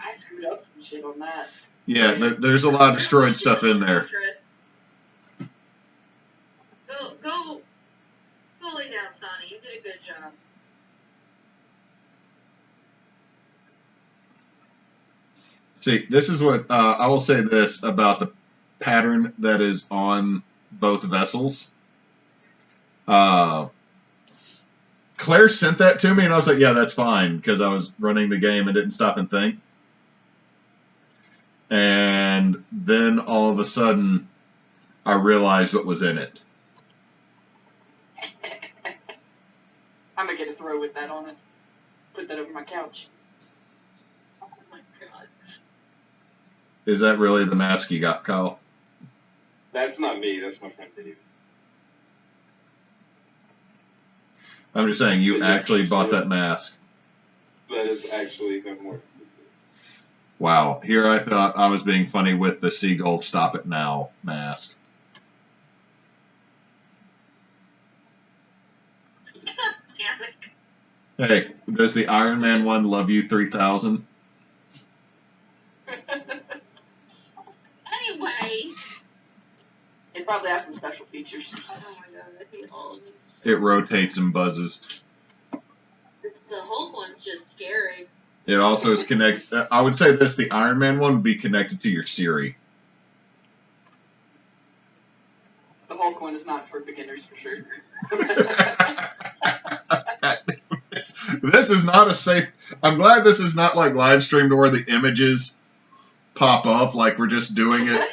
I screwed up some shit on that. Yeah, there's a lot of destroyed stuff in there. Go lay down, Sonny. You did a good job. See, this is what I will say this about the pattern that is on both vessels. Claire sent that to me, and I was like, yeah, that's fine, because I was running the game and didn't stop and think. And then all of a sudden, I realized what was in it. I'm going to get a throw with that on it. Put that over my couch. Oh my god. Is that really the mask you got, Kyle? That's not me. That's my friend Dave. I'm just saying, you actually bought that mask. That is actually the more. Wow. Here I thought I was being funny with the Seagull Stop It Now mask. Hey, does the Iron Man one love you 3000? Anyway. It probably has some special features. Oh my god, that'd be all. It rotates and buzzes. The Hulk one's just scary. It also is connected. I would say this: the Iron Man one would be connected to your Siri. The Hulk one is not for beginners for sure. This is not a safe. I'm glad this is not like live streamed where the images pop up like we're just doing it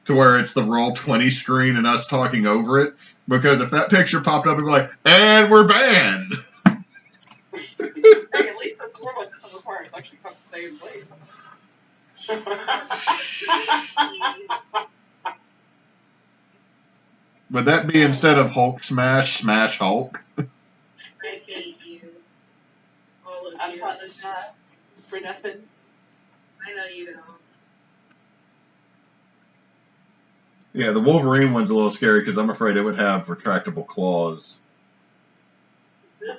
to where it's the Roll20 screen and us talking over it. Because if that picture popped up, it'd be like, and we're banned. Hey, at least the robot doesn't require us actually come stay in place. Would that be instead of Hulk smash, smash Hulk? I hate you. All of I'm you. not for nothing. I know you don't. Yeah, the Wolverine one's a little scary because I'm afraid it would have retractable claws.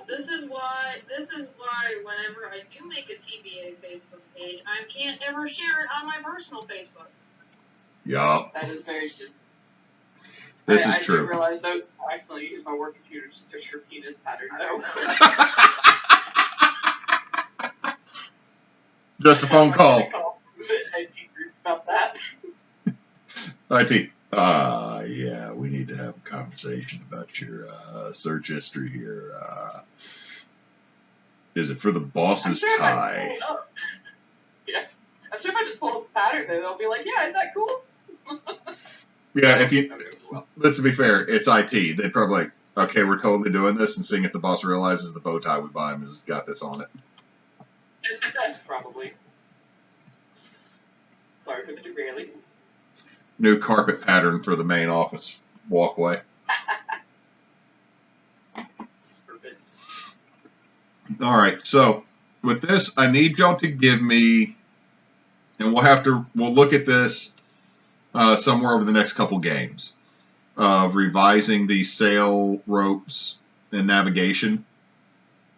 This is why whenever I do make a TBA Facebook page, I can't ever share it on my personal Facebook. Yup. That is very true. This is I true. I realize though, I accidentally use my work computer to search for penis pattern though. Just a phone call. IT group about that. IT. Yeah, we need to have a conversation about your search history here. Is it for the boss's tie? Yeah. I'm sure if I just pull up the pattern, then they'll be like, yeah, isn't that cool? Yeah, if you, let's be fair, it's IT. They'd probably like, okay, we're totally doing this, and seeing if the boss realizes the bow tie we buy him has got this on it. Probably. Sorry for the derailing. New carpet pattern for the main office walkway. Perfect. All right, so with this, I need y'all to give me, and we'll look at this somewhere over the next couple games of revising the sail ropes and navigation,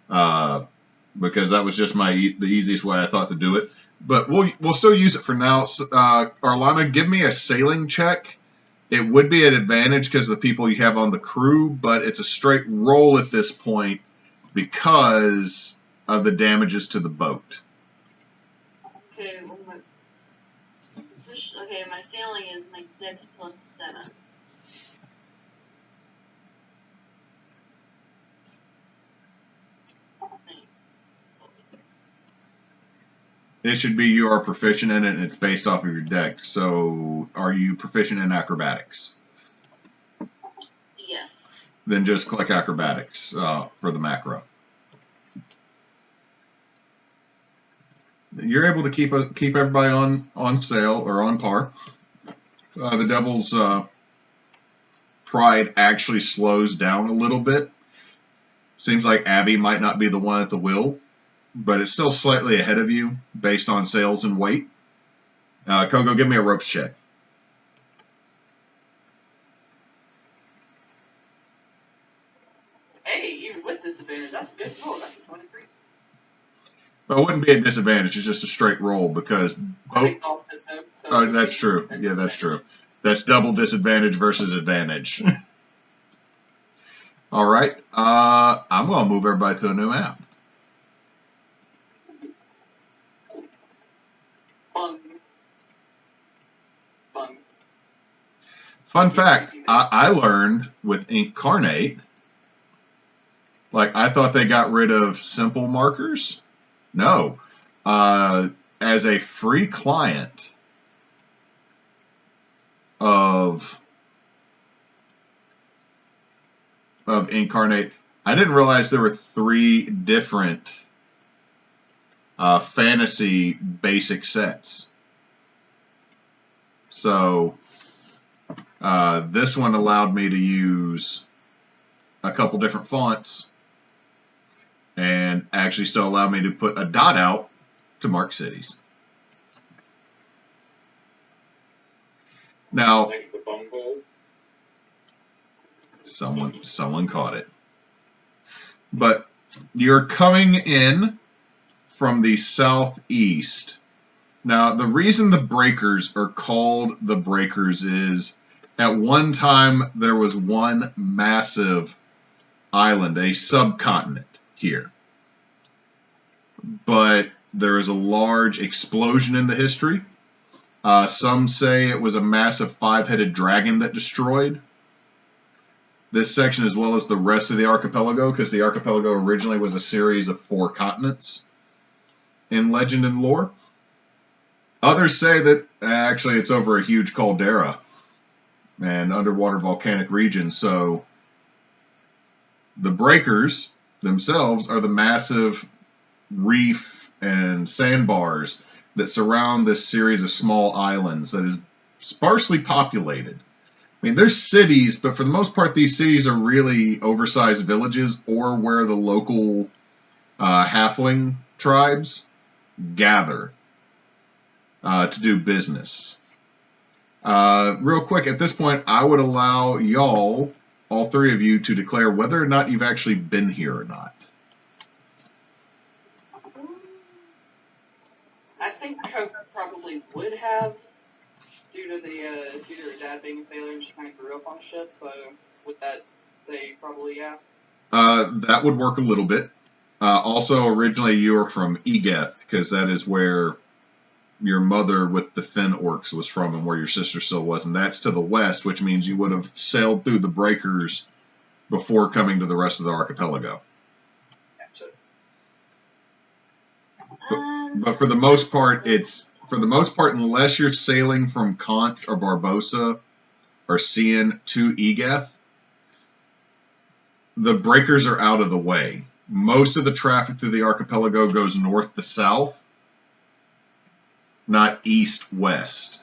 because that was just the easiest way I thought to do it. But we'll still use it for now. Arlana, give me a sailing check. It would be an advantage because of the people you have on the crew, but it's a straight roll at this point because of the damages to the boat. Okay, well, my sailing is my dex plus 7. It should be you are proficient in it, and it's based off of your dex. So, are you proficient in acrobatics? Yes. Then just click acrobatics for the macro. You're able to keep everybody on sail or on par. The devil's pride actually slows down a little bit. Seems like Abby might not be the one at the wheel, but it's still slightly ahead of you based on sails and weight. Kogo, give me a ropes check. Hey, even with disadvantage, that's a good roll. That's a 23. Well, it wouldn't be a disadvantage. It's just a straight roll because oh, that's true. Yeah, that's true. That's double disadvantage versus advantage. All right. I'm going to move everybody to a new map. Fun fact, I learned with Incarnate, like I thought they got rid of simple markers. No. As a free client of Incarnate, I didn't realize there were 3 different fantasy basic sets. So this one allowed me to use a couple different fonts and actually still allowed me to put a dot out to mark cities. Now, someone caught it. But you're coming in from the southeast. Now, the reason the breakers are called the breakers is at one time there was one massive island, a subcontinent here. But there is a large explosion in the history. Some say it was a massive 5-headed dragon that destroyed this section as well as the rest of the archipelago, because the archipelago originally was a series of 4 continents in legend and lore. Others say that actually it's over a huge caldera and underwater volcanic region. So the breakers themselves are the massive reef and sandbars that surround this series of small islands that is sparsely populated. I mean, there's cities, but for the most part, these cities are really oversized villages or where the local halfling tribes gather to do business. Real quick, at this point, I would allow y'all, all 3 of you, to declare whether or not you've actually been here or not. I think Kogo probably would have, due to her dad being a sailor and she kind of grew up on a ship, so with that, they probably, yeah. That would work a little bit. Also, originally you were from Egeth, because that is where your mother with the Fen orcs was from and where your sister still was, and that's to the west, which means you would have sailed through the breakers before coming to the rest of the archipelago. Gotcha. But for the most part, unless you're sailing from Conch or Barbosa or Cian to Egeth, the breakers are out of the way. Most of the traffic through the archipelago goes north to south, not east-west.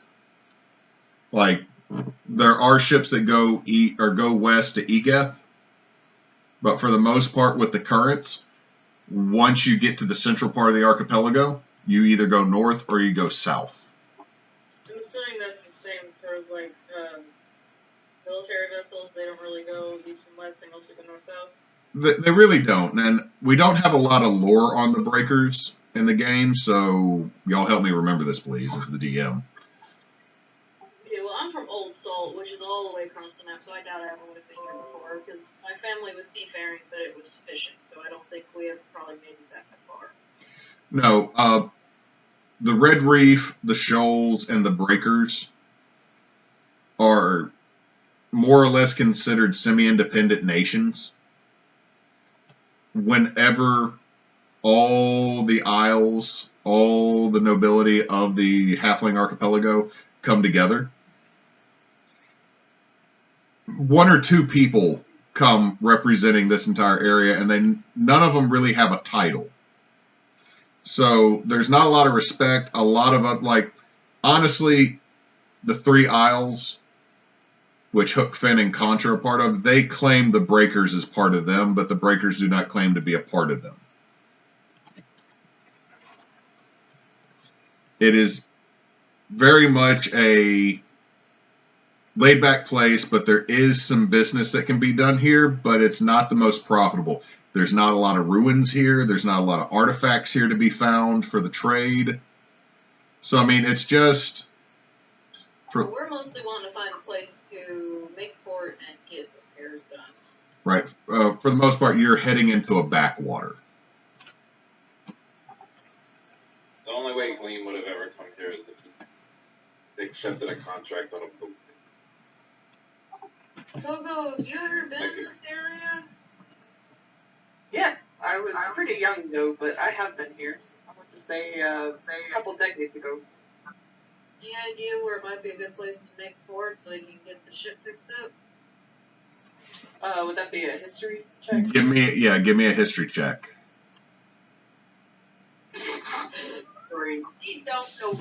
Like, there are ships that go west to Egeth, but for the most part with the currents, once you get to the central part of the archipelago, you either go north or you go south. I'm assuming that's the same for like military vessels. They don't really go east and west. They mostly go north-south. They really don't, and we don't have a lot of lore on the breakers in the game, so y'all help me remember this, please, as the DM. Okay, well, I'm from Old Salt, which is all the way across the map, so I doubt I ever would have been here before, because my family was seafaring, but it was fishing, so I don't think we ever probably made it that far. No, the Red Reef, the Shoals, and the Breakers are more or less considered semi-independent nations. Whenever all the isles, all the nobility of the Halfling Archipelago come together, one or two people come representing this entire area, and none of them really have a title. So there's not a lot of respect. A lot of, like, honestly, the Three Isles, which Hook, Finn, and Contra are part of, they claim the Breakers as part of them, but the Breakers do not claim to be a part of them. It is very much a laid-back place, but there is some business that can be done here, but it's not the most profitable. There's not a lot of ruins here. There's not a lot of artifacts here to be found for the trade. So, I mean, it's just... We're mostly wanting to find a place to make port and get repairs done. Right. For the most part, you're heading into a backwater. The only way Gleam would have ever come here is if they accepted a contract on a boat. Kogo, have you ever been in this area? Yeah, I was pretty young though, but I have been here. I want to say a couple decades ago. Any idea where it might be a good place to make port so we can get the ship fixed up? Would that be a history check? Give me a history check. Sorry, you don't know.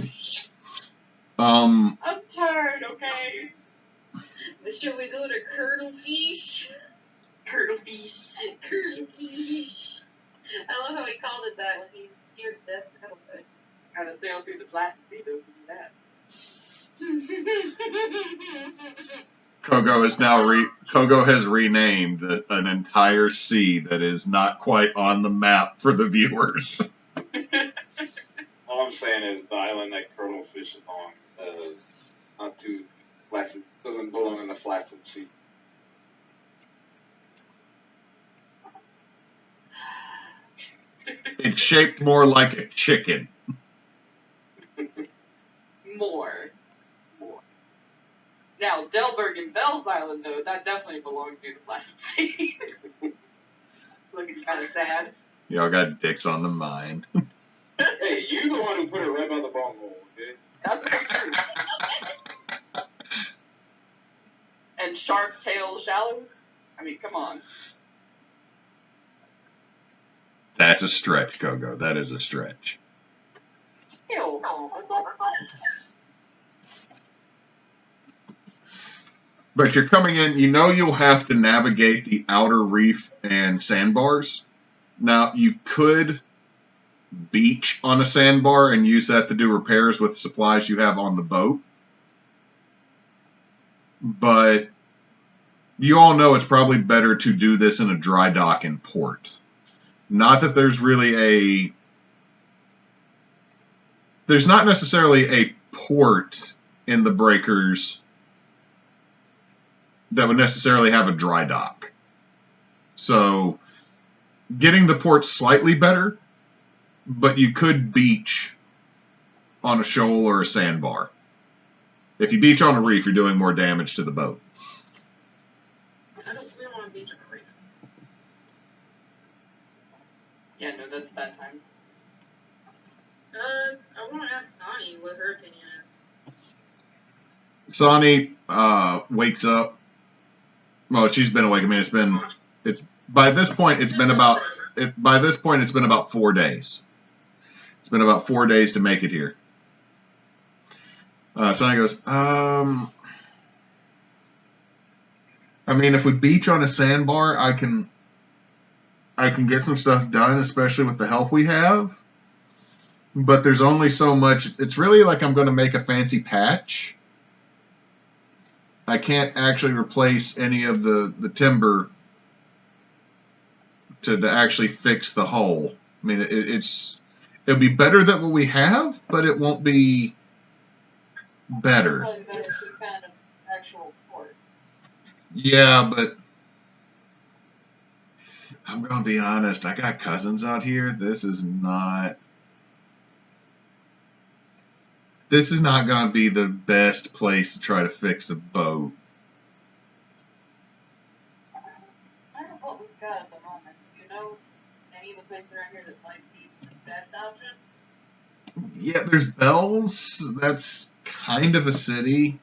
I'm tired, okay? Should we go to Curdle Fish? Curdle Fish. Curdle Fish. I love how he called it that when he's scared to death. Gotta sail through the Black Sea to do that. Kogo has renamed an entire sea that is not quite on the map for the viewers. All I'm saying is the island that Curdle Fish is on, not too flaccid, doesn't belong in the flaccid sea. It's shaped more like a chicken. More. Now, Delberg and Bell's Island, though, that definitely belongs to the Flaccid Sea. Looking kind of sad. Y'all got dicks on the mind. Hey, you're the one who put it right by the bong hole, okay? That's very true. And Shark Tail Shallows? I mean, come on. That's a stretch, Kogo. That is a stretch. Ew. That's all fun. But you're coming in, you know you'll have to navigate the outer reef and sandbars. Now, you could beach on a sandbar and use that to do repairs with supplies you have on the boat. But you all know it's probably better to do this in a dry dock in port. Not that there's really there's not necessarily a port in the breakers that would necessarily have a dry dock. So getting the port slightly better, but you could beach on a shoal or a sandbar. If you beach on a reef, you're doing more damage to the boat. We don't want to beach on a reef. Yeah, no, that's bad time. I want to ask Sonny what her opinion is. Sonny wakes up. Well, she's been awake. I mean, by this point it's been about 4 days. It's been about 4 days to make it here. Sonny goes, I mean, if we beach on a sandbar, I can get some stuff done, especially with the help we have. but there's only so much. It's really like I'm going to make a fancy patch. I can't actually replace any of the timber to actually fix the hull. I mean, it'll be better than what we have, but it won't be better. Probably better to kind of actual port. Yeah, but I'm going to be honest. I got cousins out here. This is not going to be the best place to try to fix a boat. I don't know what we've got at the moment. Do you know any of the places around here that might be the best option? Yeah, there's Bells. That's kind of a city.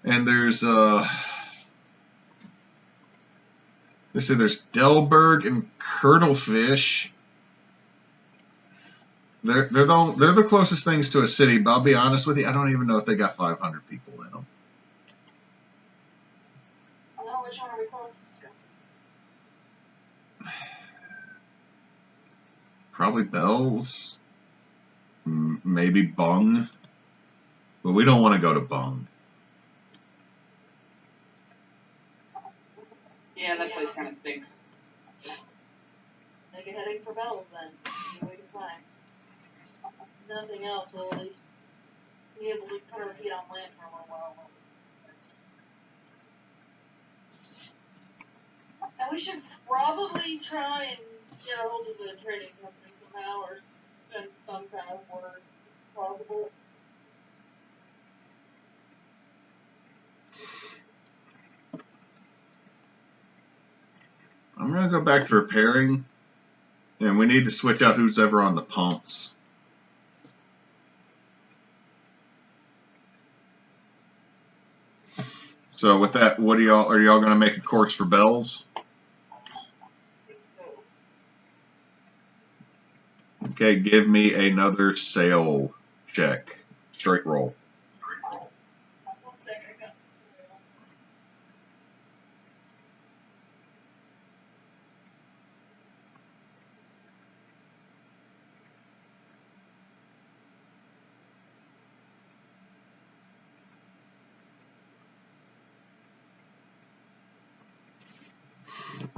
And there's let's see, there's Delberg and Curdlefish. They're the closest things to a city, but I'll be honest with you, I don't even know if they got 500 people in them. Well, which one are we closest to? Probably Bells. Maybe Bung. But we don't want to go to Bung. Yeah, that place kind of stinks. Make a heading for Bells then. See what we can find. Nothing else will at least be able to put our feet on land for a little while. And we should probably try and get a hold of the trading company somehow, or send some kind of word if possible. I'm going to go back to repairing, and we need to switch out who's ever on the pumps. So with that, are y'all going to make a course for Bells? Okay, give me another sail check. Straight roll.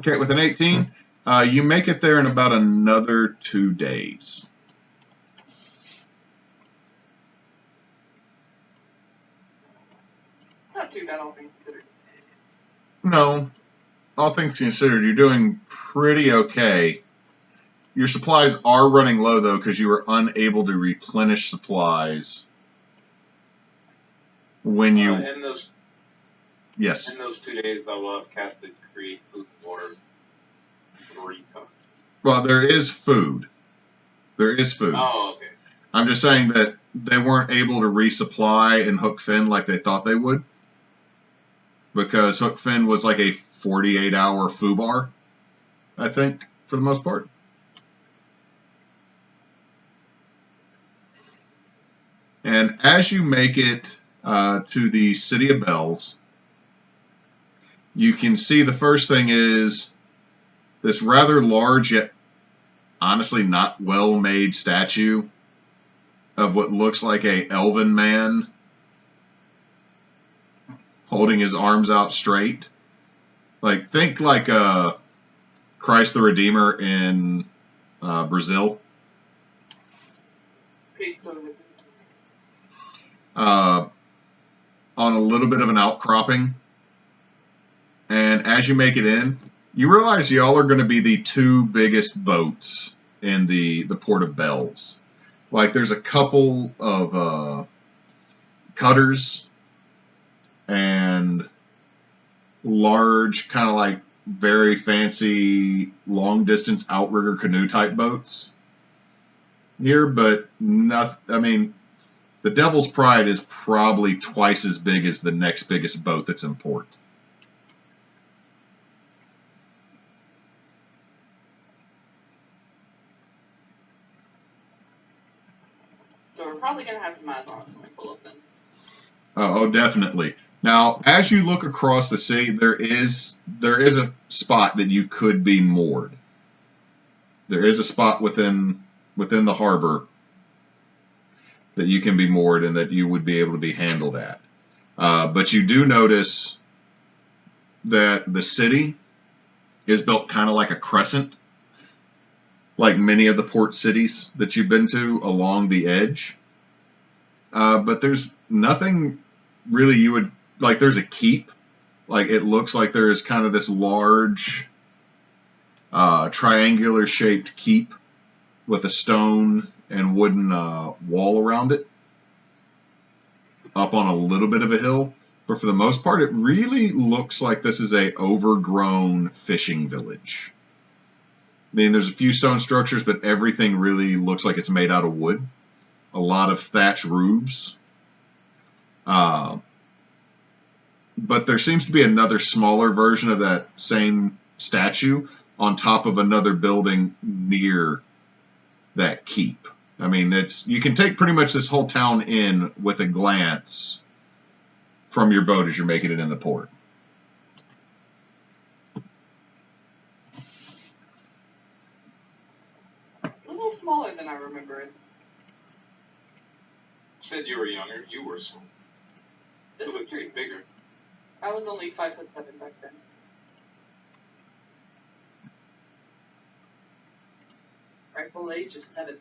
Okay, with an 18, you make it there in about another 2 days. Not too bad, all things considered. No, all things considered, you're doing pretty okay. Your supplies are running low, though, because you were unable to replenish supplies when you... Yes. In those 2 days, I will have casted Create Food and Water 3 times. Well, there is food. There is food. Oh, okay. I'm just saying that they weren't able to resupply in Hook Fin like they thought they would, because Hook Fin was like a 48-hour foobar, I think, for the most part. And as you make it to the City of Bells, you can see the first thing is this rather large yet honestly not well-made statue of what looks like a elven man holding his arms out straight. Like, think like Christ the Redeemer in Brazil. On a little bit of an outcropping. And as you make it in, you realize y'all are going to be the 2 biggest boats in the Port of Bells. Like, there's a couple of cutters and large, kind of like very fancy long-distance outrigger canoe type boats here, but I mean, the Devil's Pride is probably twice as big as the next biggest boat that's in port. So we're probably going to have some eyes on us when we pull up then. Oh, definitely. Now, as you look across the city, there is a spot that you could be moored. There is a spot within the harbor that you can be moored and that you would be able to be handled at. But you do notice that the city is built kind of like a crescent, like many of the port cities that you've been to along the edge. But there's nothing really you would, like there's a keep. Like it looks like there is kind of this large triangular shaped keep with a stone and wooden wall around it up on a little bit of a hill. But for the most part, it really looks like this is a overgrown fishing village. I mean, there's a few stone structures, but everything really looks like it's made out of wood. A lot of thatch roofs. But there seems to be another smaller version of that same statue on top of another building near that keep. I mean, you can take pretty much this whole town in with a glance from your boat as you're making it in the port. A little smaller than I remember it. Said you were younger. You were small. This was getting bigger. I was only 5'7" back then. Rifle age of 7.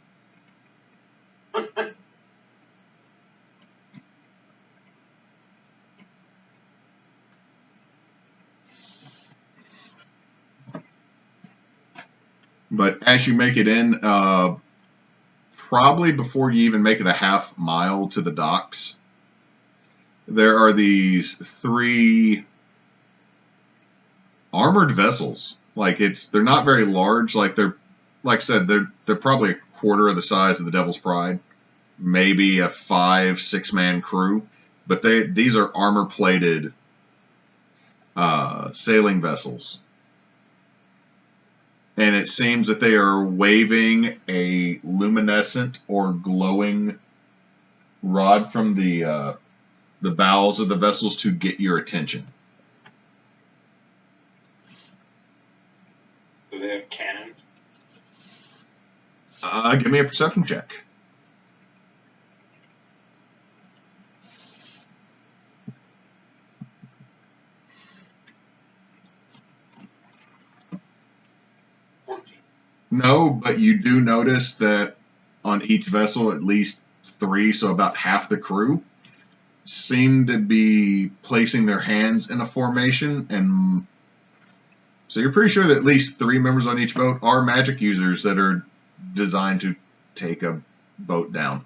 But as you make it in, probably before you even make it a half mile to the docks, there are these 3 armored vessels. Like they're not very large. Like I said, they're probably a quarter of the size of the Devil's Pride, maybe a 5-6 man crew. But these are armor plated sailing vessels. And it seems that they are waving a luminescent or glowing rod from the bows of the vessels to get your attention. Do they have cannons? Give me a perception check. No, but you do notice that on each vessel, at least 3, so about half the crew, seem to be placing their hands in a formation. And so you're pretty sure that at least 3 members on each boat are magic users that are designed to take a boat down.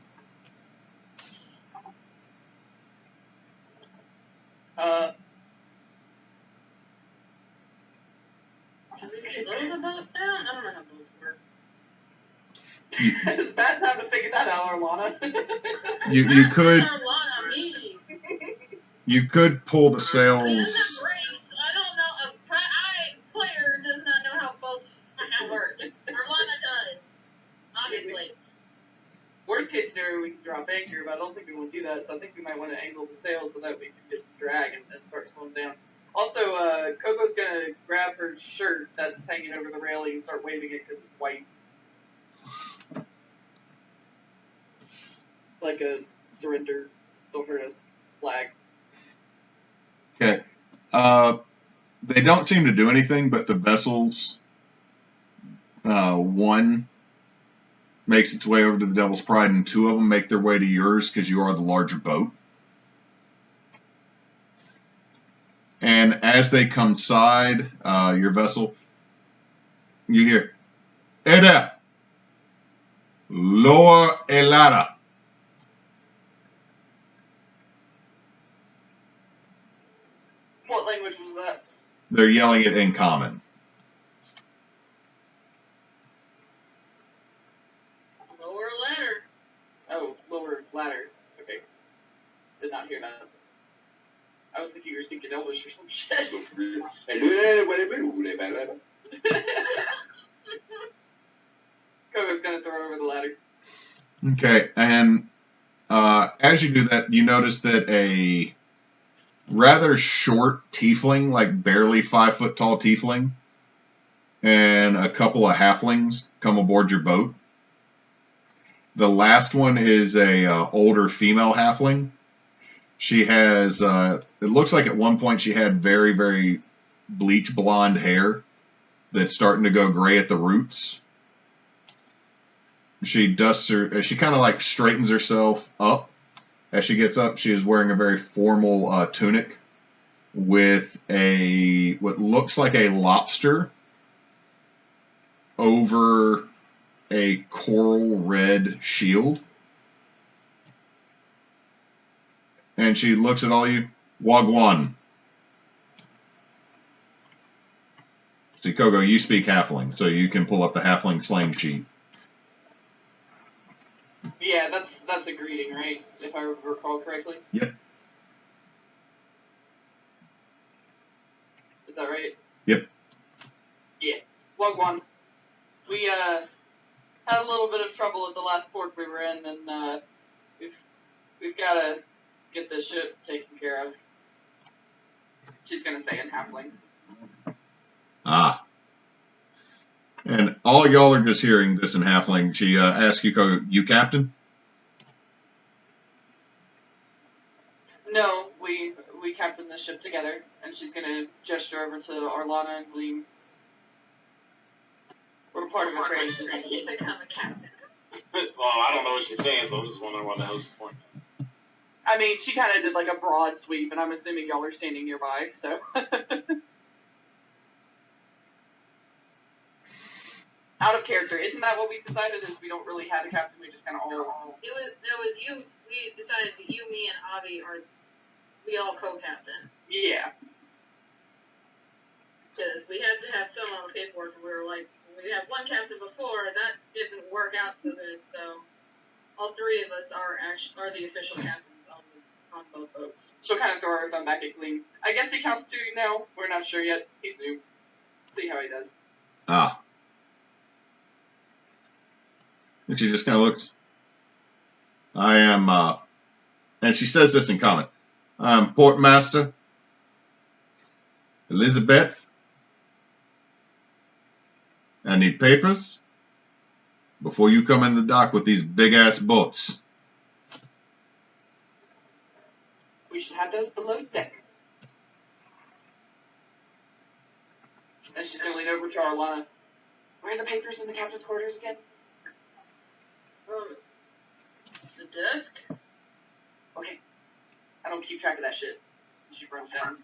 It's bad time to figure that out, Arlana. You could Arlana, me. you could pull the I sails. don't know. A player does not know how boats work. Arlana does, obviously. Worst case scenario, we can drop anchor, but I don't think we want to do that. So I think we might want to angle the sails so that we can get some drag and start slowing down. Also, Kogo's gonna grab her shirt that's hanging over the railing and start waving it because it's white. Like a surrender, don't hurt us flag. Okay. They don't seem to do anything, but the vessels, one makes its way over to the Devil's Pride, and 2 of them make their way to yours because you are the larger boat. And as they come side your vessel, you hear, "Eda, lower a ladder." What language was that? They're yelling it in common. Lower ladder. Oh, lower ladder. Okay. Did not hear that. I was thinking you were speaking Elvish or some shit. Kogo's gonna throw over the ladder. Okay, and as you do that, you notice that a rather short tiefling, like barely 5 foot tall tiefling, and a couple of halflings come aboard your boat. The last one is a older female halfling. She has, it looks like at one point she had very, very bleach blonde hair that's starting to go gray at the roots. She dusts her, she kind of like straightens herself up. As she gets up, she is wearing a very formal tunic with what looks like a lobster over a coral red shield. And she looks at all you. Wagwan. See, Kogo, you speak halfling, so you can pull up the halfling slang sheet. Yeah, that's a greeting, right? If I recall correctly. Yep. Is that right? Yep. Yeah. Wagwan. We had a little bit of trouble at the last port we were in, and we've got to get this ship taken care of. She's gonna say in halfling. Ah. And all y'all are just hearing this in halfling. She asks you, Kogo, you captain? No, we captained the ship together, and she's gonna gesture over to Arlana and Gleam. We're part of a training. You become a captain. Well, I don't know what she's saying, so I'm just wondering what the hell's the point. I mean, she kind of did like a broad sweep, and I'm assuming y'all are standing nearby, so. Out of character, isn't that what we decided? Is we don't really have a captain, we just kind of all. It was you. We decided that you, me, and Avi we all co-captain. Yeah. Because we had to have someone on the paperwork, and we were like, we had one captain before, and that didn't work out so good. So all three of us are the official captains on both boats. She'll kind of throw her thumb back at Gleam. I guess he counts two now. We're not sure yet. He's new. See how he does. Ah. And she just kind of looks. I am, and she says this in common. I'm Portmaster Elizabeth. I need papers before you come in the dock with these big-ass boats. We should have those below deck. And she's going to lean over to Arlana. Where are the papers in the captain's quarters again? The desk? Okay. I don't keep track of that shit. She runs down.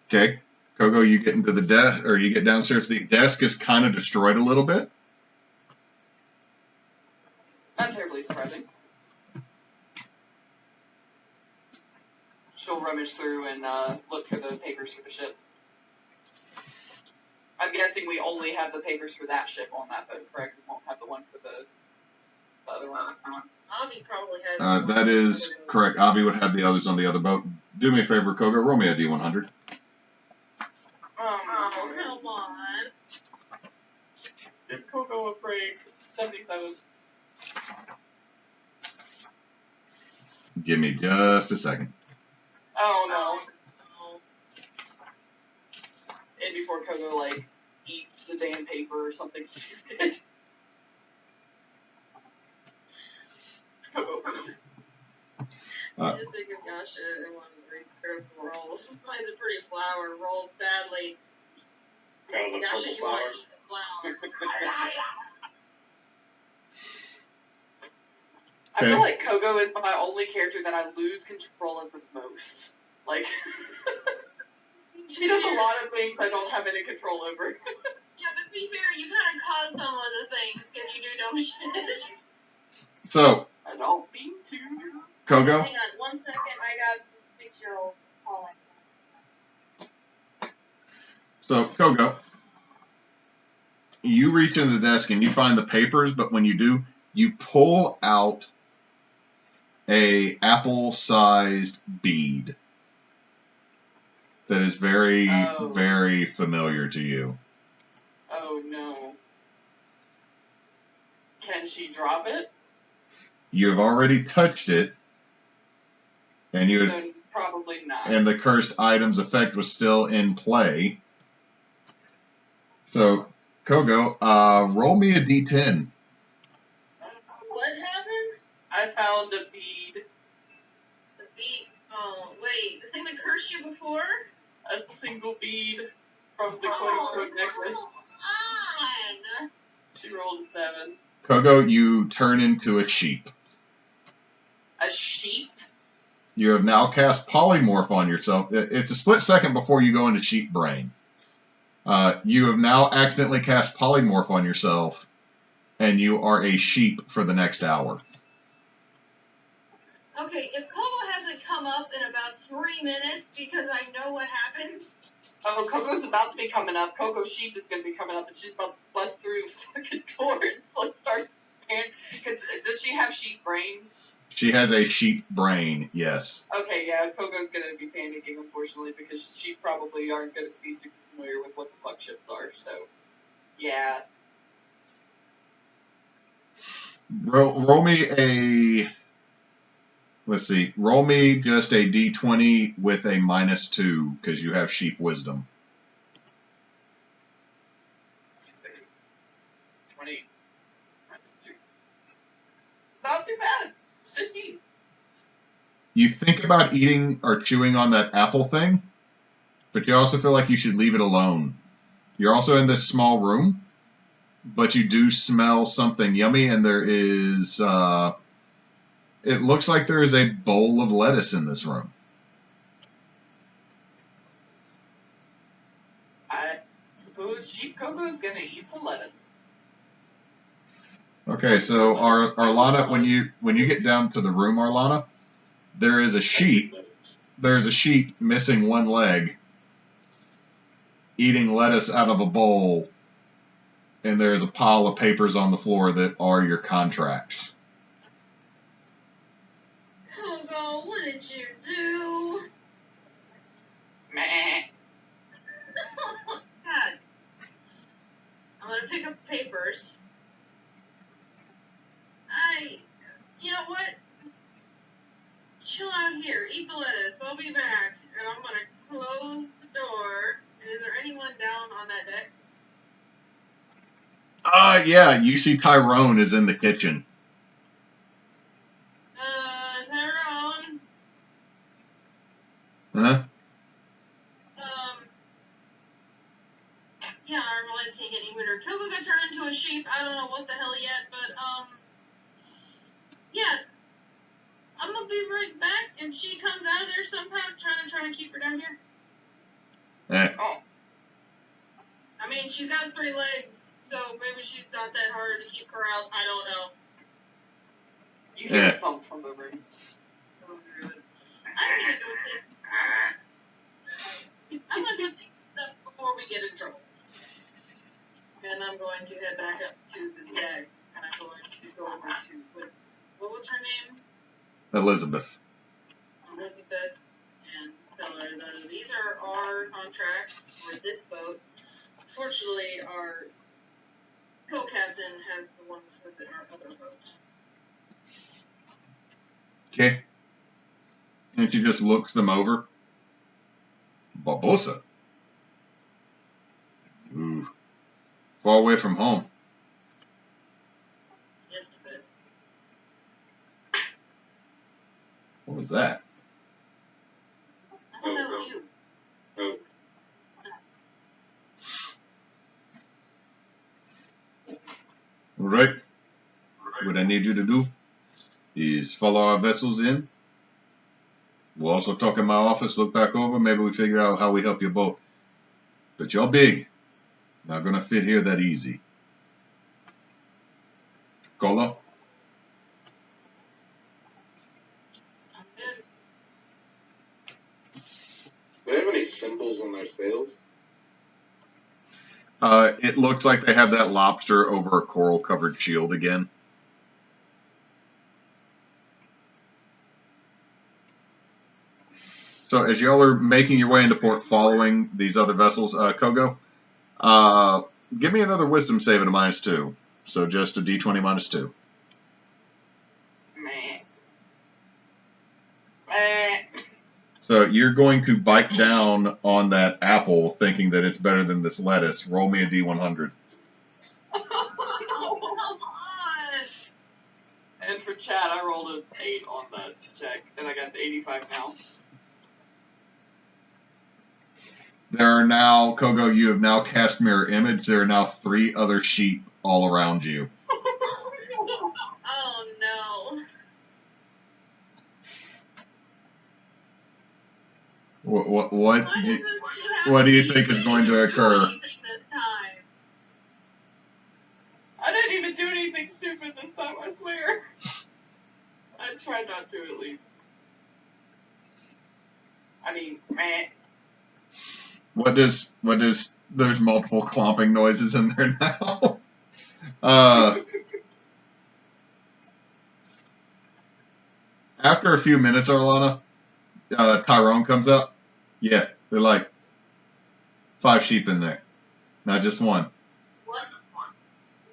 Okay. Kogo, you get into the desk, or you get downstairs. The desk is kind of destroyed a little bit. Not terribly surprising. She'll rummage through and look for the papers for the ship. I'm guessing we only have the papers for that ship on that boat, correct? We won't have the one for the other one. Avi probably has. That is correct. Avi would have the others on the other boat. Do me a favor, Kogo. Roll me a D100. Come on. Give Kogo a break. 77. Give me just a second. Oh no. And before Kogo, like, eats the damn paper or something stupid. I just think of Gasha and one of the critical rolls. Mine's a pretty flower, rolls badly. Kind of the Gasha, purple you want flowers. to eat the flower. I feel like Kogo is my only character that I lose control of the most. Like, she does a lot of things I don't have any control over. Yeah, but to be fair, you kind of cause some of the things because you do dumb shit. So, I don't mean to. Kogo, Hang on 1 second, I got 6-year-old calling. So, Kogo, you reach into the desk and you find the papers, but when you do, you pull out a apple-sized bead that is very, very familiar to you. Oh no. Can she drop it? You have already touched it, and you had, Then probably not. and the cursed items effect was still in play. So Kogo, roll me a d10. What happened? I found a bead. The beat. Oh, wait. The thing that cursed you before? A single bead from the quote-unquote necklace. On. She rolled a 7. Kogo, you turn into a sheep. A sheep? You have now cast polymorph on yourself. It's a split second before you go into sheep brain. You have now accidentally cast polymorph on yourself, and you are a sheep for the next hour. Okay, if Kogo hasn't come up in about 3 minutes because I know what happens. Oh, Kogo's about to be coming up. Kogo Sheep is going to be coming up, and she's about to bust through the fucking door and like start does she have sheep brain? She has a sheep brain, yes. Okay, yeah, Kogo's going to be panicking, unfortunately, because she probably aren't going to be super familiar with what the fuck ships are, so, yeah. Roll me a... Let's see. Roll me just a d20 with a -2, because you have sheep wisdom. 20. -2. Not too bad. 15. You think about eating or chewing on that apple thing, but you also feel like you should leave it alone. You're also in this small room, but you do smell something yummy, and there is... it looks like there is a bowl of lettuce in this room. I suppose Sheep Kogo is going to eat the lettuce. Okay, so Arlana, when you get down to the room, Arlana, there is a sheep. There's a sheep missing one leg, eating lettuce out of a bowl, and there's a pile of papers on the floor that are your contracts. Kogo, what did you do? Meh. God. I'm gonna pick up the papers. You know what? Chill out here. Eat the lettuce. I'll be back. And I'm gonna close the door. And is there anyone down on that deck? Yeah, you see Tyrone is in the kitchen. Tyrone. Huh? Yeah, our lives can't get any weirder. Kogo got turned into a sheep. I don't know what the hell yet, but, yeah. I'm gonna be right back. If she comes out of there somehow, trying to keep her down here. Oh. I mean, she's got 3 legs, so maybe she's not that hard to keep her out. I don't know. You hear a thump from the room. Oh, good. I'm gonna go take stuff before we get in trouble. And I'm going to head back up to the deck, and I'm going to go over to, what was her name? Elizabeth. Elizabeth, and tell her that these are our contracts for this boat. Fortunately, our co-captain has the ones for our other boat. Okay. And she just looks them over. Barbosa. Ooh. Far away from home. Just a bit. What was that? I don't know you. Oh. All right. What I need you to do is follow our vessels in. We'll also talk in my office, look back over, maybe we figure out how we help your boat. But you're big. Not gonna fit here that easy. Kola? Do they have any symbols on their sails? It looks like they have that lobster over a coral-covered shield again. So as y'all are making your way into port following these other vessels, Kogo, give me another wisdom save at a -2. So just a d20 -2. Meh. So you're going to bite down on that apple thinking that it's better than this lettuce. Roll me a d100. 8 on that check, and I got the 85 now. There are now, Kogo, you have now cast Mirror Image. There are now 3 other sheep all around you. Oh no. What do you think is going to occur? I didn't even do anything stupid this time, I swear. I tried not to, at least. I mean, meh. There's multiple clomping noises in there now. After a few minutes, Arlana, Tyrone comes up. Yeah, they're like 5 sheep in there. Not just 1.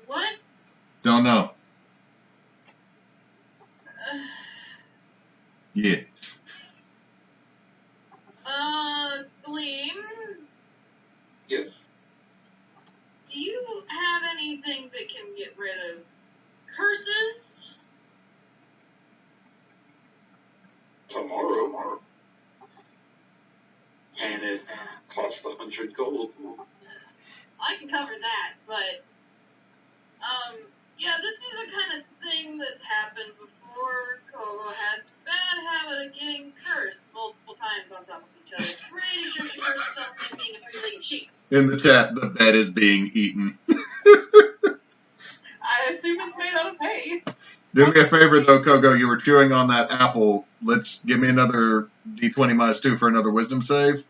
What? Don't know. Yeah. Gleam? Yes. Do you have anything that can get rid of curses? Tomorrow. And it costs 100 gold. I can cover that, but yeah, this is the kind of thing that's happened before. Kogo has a bad habit of getting cursed multiple times on top of each other. Pretty sure she cursed herself into being a 3-legged sheep. In the chat, the bed is being eaten. I assume it's made out of hay. Do me a favor, though, Kogo. You were chewing on that apple. Give me another D20 minus 2 for another wisdom save.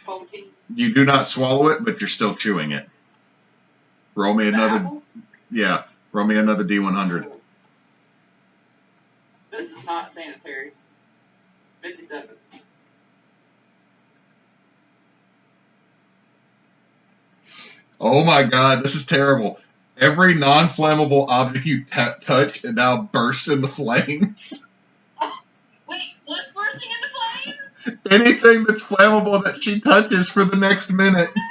14. You do not swallow it, but you're still chewing it. Roll me another. Apple? Yeah, roll me another D100. This is not sanitary. 57. Oh my God, this is terrible. Every non-flammable object you touch, it now bursts into flames. Wait, what's bursting into flames? Anything that's flammable that she touches for the next minute. No,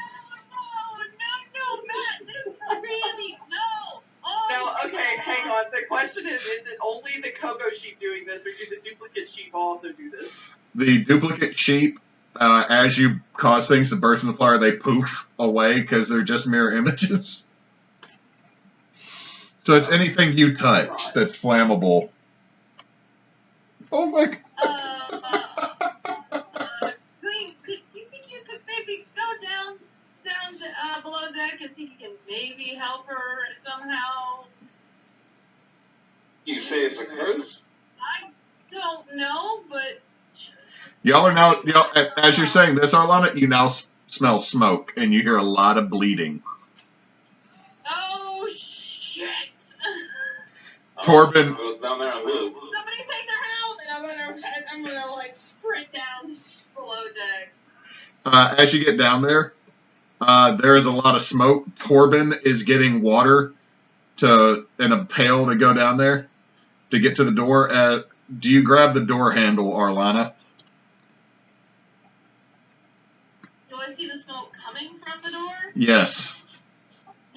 Matt, this is really, no. Oh, No, okay, hang on. The question is it only the Kogo sheep doing this, or do the duplicate sheep also do this? The duplicate sheep, as you cause things to burst in the fire, they poof away because they're just mirror images. So it's anything you touch that's flammable. Oh my God. Gleam, you think you could maybe go down below deck and see if you can maybe help her somehow? You say it's a curse? I don't know, but Y'all are now, as you're saying this, Arlana, you now smell smoke and you hear a lot of bleeding. oh shit! Torben, Go down there and live. Somebody take their house, and I'm gonna like sprint down below deck. as you get down there, there is a lot of smoke. Torben is getting water in a pail to go down there to get to the door. Do you grab the door handle, Arlana? Do I see the smoke coming from the door? Yes.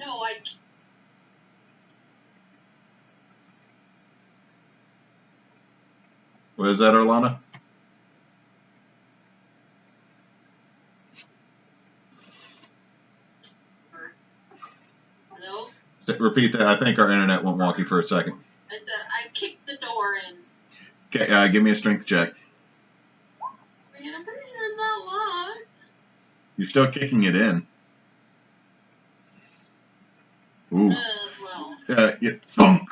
No, I. What is that, Arlana? Hello? Repeat that. I think our internet went wonky for a second. I said I kicked the door in. Okay, give me a strength check. I mean, I'm pretty sure it's not locked. You're still kicking it in. Ooh. Well. Yeah, thunk.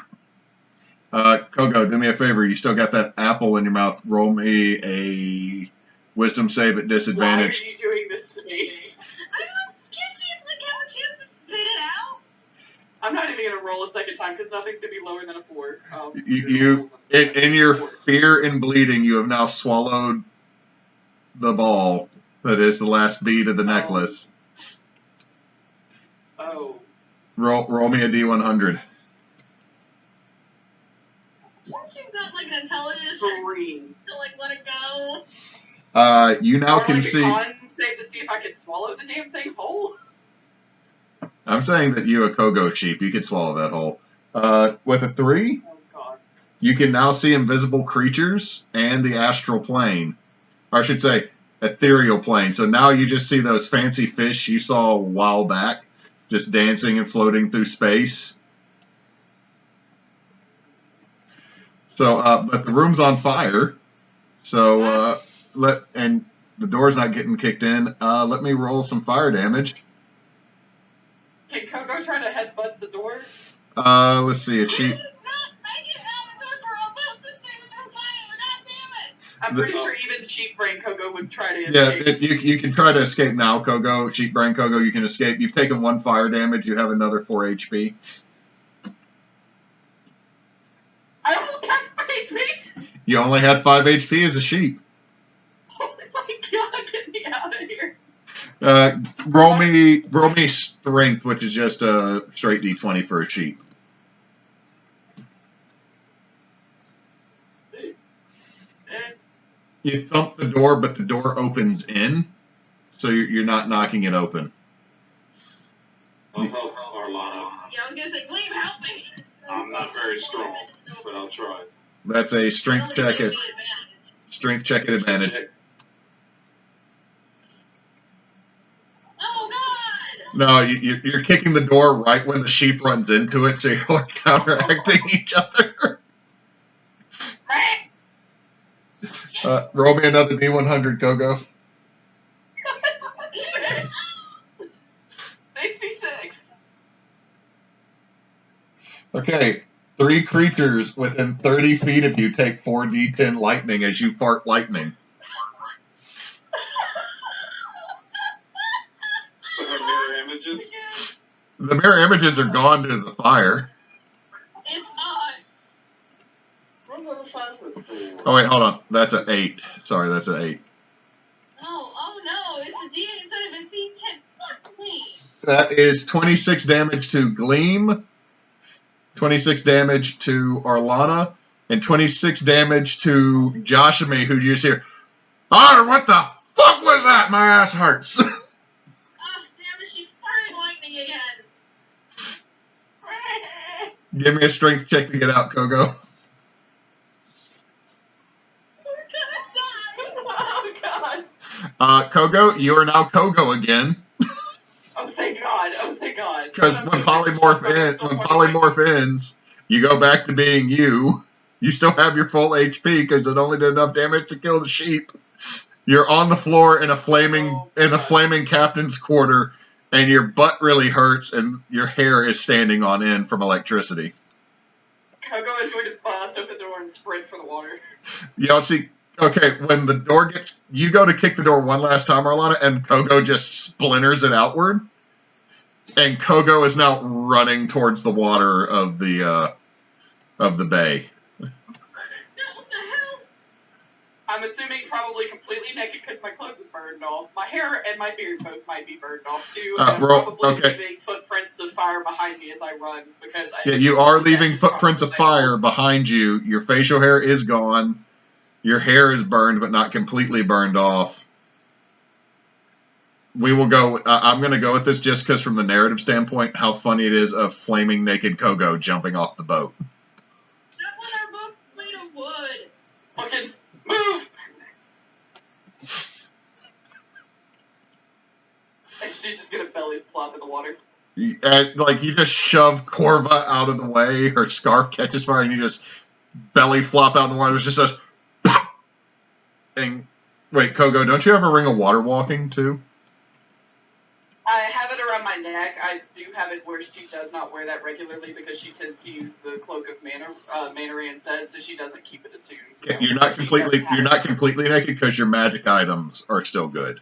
Kogo, do me a favor. You still got that apple in your mouth. Roll me a wisdom save at disadvantage. Why are you doing this to me? I don't. Can't she like have a chance to spit it out? I'm not even gonna roll a second time because nothing's gonna be lower than a 4. In your fear and bleeding, you have now swallowed the ball that is the last bead of the necklace. Oh. Roll me a D100. Weren't you got like an intelligence 3. to like let it go? You now Or can like see. a con save to see if I can swallow the damn thing whole. I'm saying that you, a Kogo sheep, you could swallow that whole. With a 3, Oh god. you can now see invisible creatures and the astral plane. Or I should say, ethereal plane. So now you just see those fancy fish you saw a while back, just dancing and floating through space. So, but the room's on fire. So, and the door's not getting kicked in. Let me roll some fire damage. Can Kogo try to headbutt the door? Let's see. Is she? I'm pretty sure even Sheep Brain Kogo would try to Yeah, escape. you can try to escape now, Kogo. Sheep Brain Kogo, you can escape. You've taken 1 fire damage. You have another 4 HP. I only have 5 HP! You only had 5 HP as a sheep. Oh my god, get me out of here. Roll me strength, which is just a straight D20 for a sheep. You thump the door, but the door opens in, so you're not knocking it open. I'll help Arlana. Yeah, I was gonna say, Gleam, help me! I'm not very strong, but I'll try. That's a strength check at advantage. Oh god! No, you're kicking the door right when the sheep runs into it, so you're like counteracting each other. Roll me another D100, Kogo. 66. Okay, 3 creatures within 30 feet of you take 4d10 lightning as you fart lightning. So her mirror images. The mirror images are gone to the fire. It's us! Run the other side of the door. Oh wait, hold on. That's an 8. Sorry, that's an 8. Oh no, it's a D instead of a C10. Fuck me! That is 26 damage to Gleam, 26 damage to Arlana, and 26 damage to Joshua, who you just hear, what the fuck was that? My ass hurts. Ah, damn it, she's farting lightning again! Give me a strength check to get out, Kogo. Oh god. Kogo, you are now Kogo again. Oh thank god. Oh thank god. Because when polymorph ends, you go back to being you. You still have your full HP because it only did enough damage to kill the sheep. You're on the floor in a flaming captain's quarter, and your butt really hurts, and your hair is standing on end from electricity. Kogo is going to bust open the door and sprint for the water. You see, okay, when the door gets, you go to kick the door one last time, Arlana, and Kogo just splinters it outward, and Kogo is now running towards the water of the bay. What the hell? I'm assuming probably completely naked because my clothes is burned off. My hair and my beard both might be burned off too. And I'm probably leaving footprints of fire behind me as I run because you are leaving footprints of fire behind you. Your facial hair is gone. Your hair is burned, but not completely burned off. We will go. I'm going to go with this just because, from the narrative standpoint, how funny it is of flaming naked Kogo jumping off the boat. That one our boat's made of wood! Fucking move! And she's just gonna belly flop in the water. You just shove Corva out of the way. Her scarf catches fire, and you just belly flop out in the water. There's just this pop! And wait, Kogo, don't you have a ring of water walking too? I have it around my neck. I do have it where she does not wear that regularly because she tends to use the cloak of Manery instead, so she doesn't keep it attuned. Okay, you're not completely naked because your magic items are still good.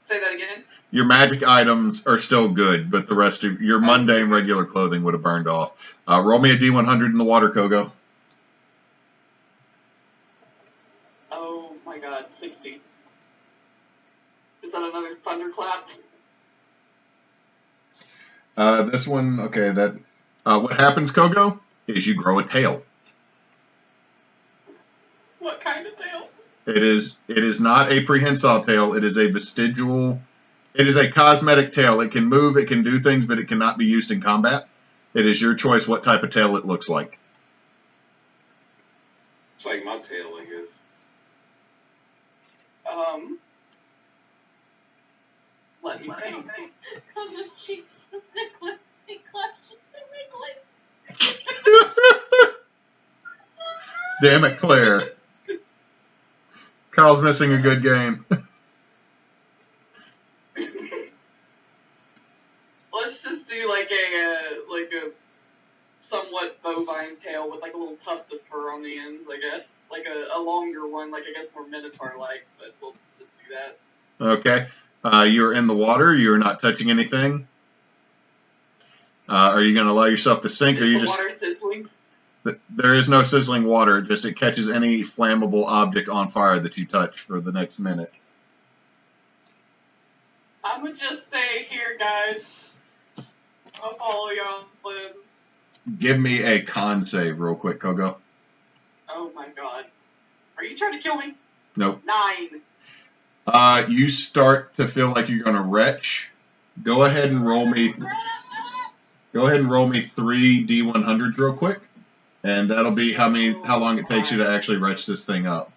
Say that again. Your magic items are still good, but the rest of your mundane regular clothing would have burned off. Roll me a D100 in the water, Kogo. Oh my god, 60. Is that another thunderclap? This one, okay, what happens, Kogo, is you grow a tail. What kind of tail? It is not a prehensile tail, it is a vestigial, it is a cosmetic tail. It can move, it can do things, but it cannot be used in combat. It is your choice what type of tail it looks like. It's like my tail, I guess. Let me think. On his cheeks, Nicholas, he clutched Damn it, Claire. Kyle's missing a good game. Let's just do like a somewhat bovine tail with like a little tuft of fur on the ends, I guess. Like a longer one, like I guess more minotaur-like, but we'll just do that. Okay. You're in the water. You're not touching anything. Are you going to allow yourself to sink, or Is you the just? water sizzling? There is no sizzling water. Just it catches any flammable object on fire that you touch for the next minute. I'm gonna just say here, guys. I'll follow you on plan. Give me a con save real quick, Kogo. Oh my god. Are you trying to kill me? Nope. 9. You start to feel like you're going to retch. Go ahead and roll me. Go ahead and roll me 3 D100s real quick, and that'll be how long it takes you to actually retch this thing up.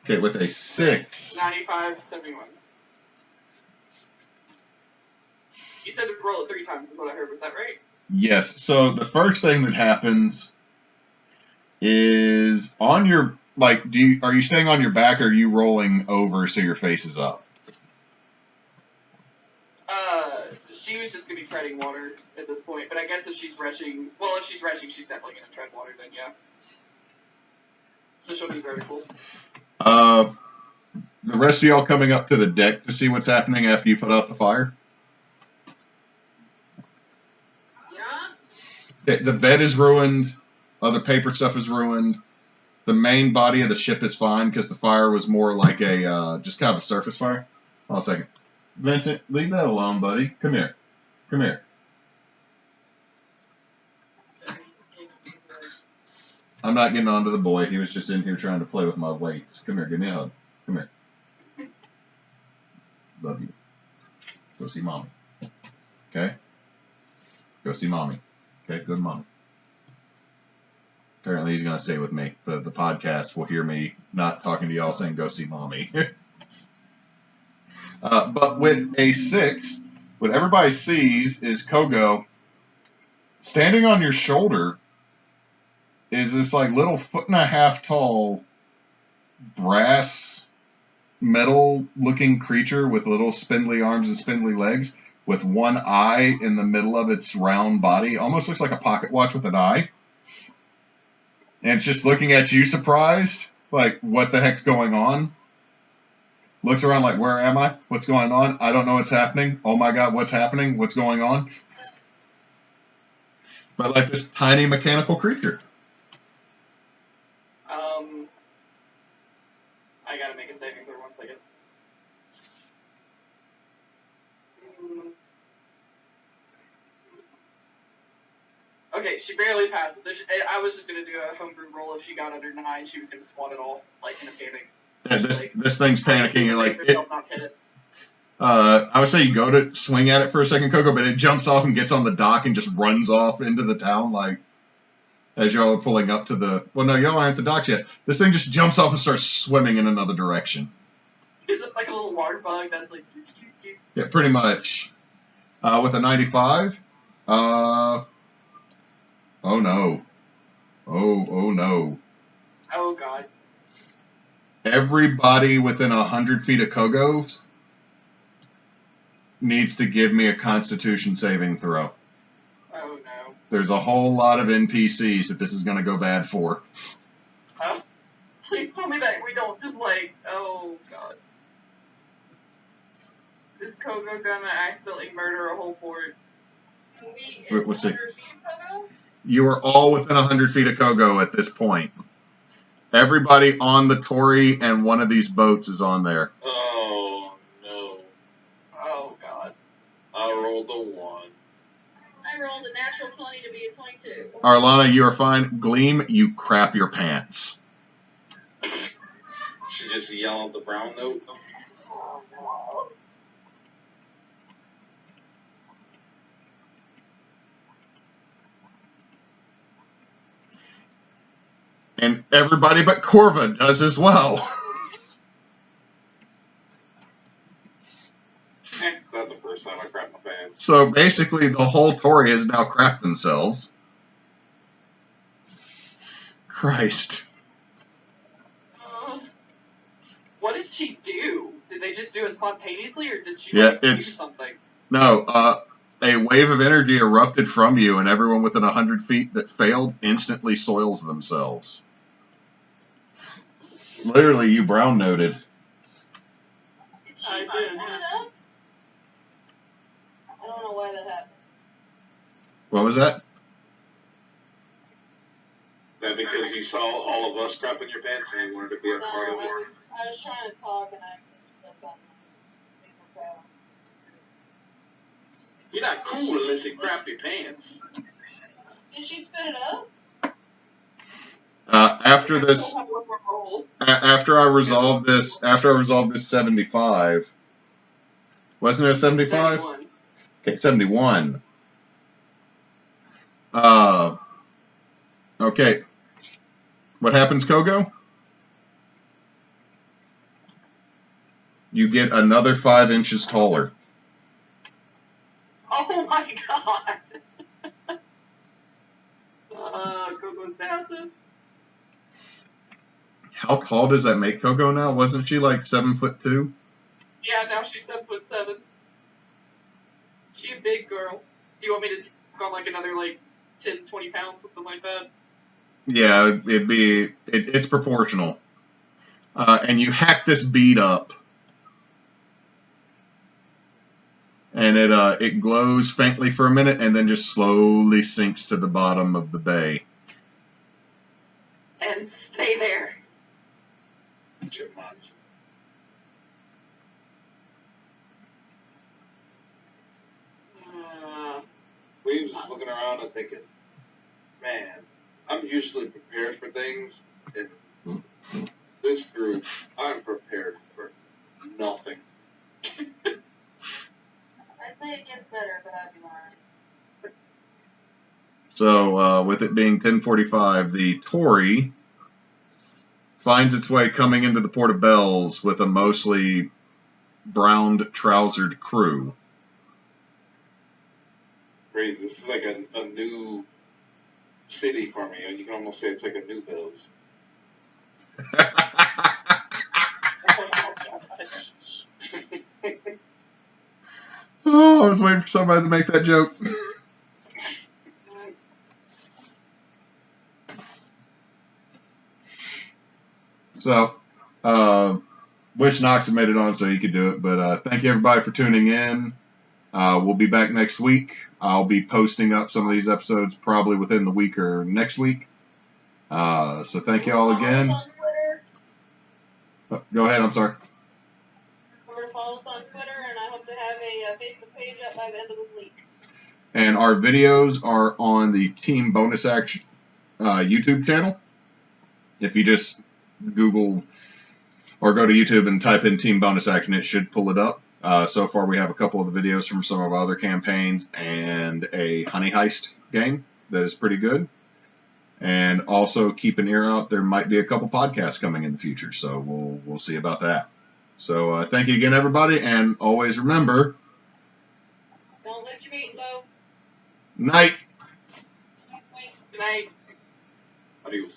Okay, with a 6. 95, 71. You said to roll it 3 times is what I heard, was that right? Yes. So the first thing that happens is on your are you staying on your back, or are you rolling over so your face is up? She was just gonna be treading water at this point, but I guess if she's retching, she's definitely gonna tread water then, yeah. So she'll be vertical. The rest of y'all coming up to the deck to see what's happening after you put out the fire? Yeah? Okay, the bed is ruined. Other paper stuff is ruined. The main body of the ship is fine because the fire was more like a just kind of a surface fire. Hold on a second. Vincent, leave that alone, buddy. Come here. Come here. I'm not getting on to the boy. He was just in here trying to play with my weights. Come here. Give me a hug. Come here. Love you. Go see mommy. Okay? Go see mommy. Okay? Good mommy. Apparently he's going to stay with me. The podcast will hear me not talking to y'all saying go see mommy. But with a 6, what everybody sees is Kogo standing on your shoulder is this like little 1.5 foot tall brass metal looking creature with little spindly arms and spindly legs with one eye in the middle of its round body. Almost looks like a pocket watch with an eye. And it's just looking at you surprised, like, what the heck's going on? Looks around like, where am I? What's going on? I don't know what's happening. Oh my god, what's happening? What's going on? But like this tiny mechanical creature. I gotta make a saving throw 1 second. Okay, she barely passes. I was just gonna do a homebrew roll. If she got under 9, she was gonna swat it off, like in a panic. Yeah, this thing's panicking. I would say you go to swing at it for a second, Kogo, but it jumps off and gets on the dock and just runs off into the town, like, as y'all are pulling up to the... Well, no, y'all aren't at the docks yet. This thing just jumps off and starts swimming in another direction. Is it like a little water bug that's like... Yeah, pretty much. With a 95. Oh, no. Oh, no. Oh, God. Everybody within 100 feet of Kogo's needs to give me a Constitution saving throw. Oh, no. There's a whole lot of NPCs that this is going to go bad for. Oh, please tell me that we don't just like... Oh, God. Is Kogo gonna accidentally murder a whole port? What's it? You are all within 100 feet of Kogo at this point. Everybody on the Tory and one of these boats is on there. Oh, no. Oh, God. I rolled a 1. I rolled a natural 20 to be a 22. Arlana, you are fine. Gleam, you crap your pants. She just yelled the brown note. And everybody but Corva does as well. That's the first time I crapped my pants. So basically, the whole Tory has now crapped themselves. Christ. What did she do? Did they just do it spontaneously, or did she do something? No, a wave of energy erupted from you, and everyone within 100 feet that failed instantly soils themselves. Literally, you brown noted. I did. I don't know why that happened. What was that? Is that because you saw all of us crapping your pants and you wanted to be a part of it? I was trying to talk and I stepped on my. You're not cool unless you crap your pants. Did she spit it up? After this, after I resolve this 75, wasn't it a 75? 71. Okay, 71. Okay. What happens, Kogo? You get another 5 inches taller. Oh my god! Kogo's massive. How tall does that make Kogo now? Wasn't she like 7'2"? Yeah, now she's 7'7". She a big girl. Do you want me to take on like another 10, 20 pounds, something like that? Yeah, it's proportional. And you hack this bead up, and it glows faintly for a minute, and then just slowly sinks to the bottom of the bay. And stay there. We was just looking around and thinking, man, I'm usually prepared for things, and this group, I'm prepared for nothing. I'd say it gets better, but I'd be lying. So, with it being 10:45, the Tory finds its way coming into the Port of Bells with a mostly brown-trousered crew. Great, this is like a new city for me. You can almost say it's like a new Bells. Oh, I was waiting for somebody to make that joke. So, Witch Knox made it on so you could do it. But thank you, everybody, for tuning in. We'll be back next week. I'll be posting up some of these episodes probably within the week or next week. So thank you all again. Oh, go ahead, I'm sorry. Remember to follow us on Twitter, and I hope to have a Facebook page up by the end of this week. And our videos are on the Team Bonus Action YouTube channel. If you just Google or go to YouTube and type in Team Bonus Action, it should pull it up. So far, we have a couple of the videos from some of our other campaigns and a honey heist game that is pretty good. And also keep an ear out. There might be a couple podcasts coming in the future, so we'll see about that. So thank you again, everybody, and always remember. Don't lift your feet low. Night. Good night. Adios.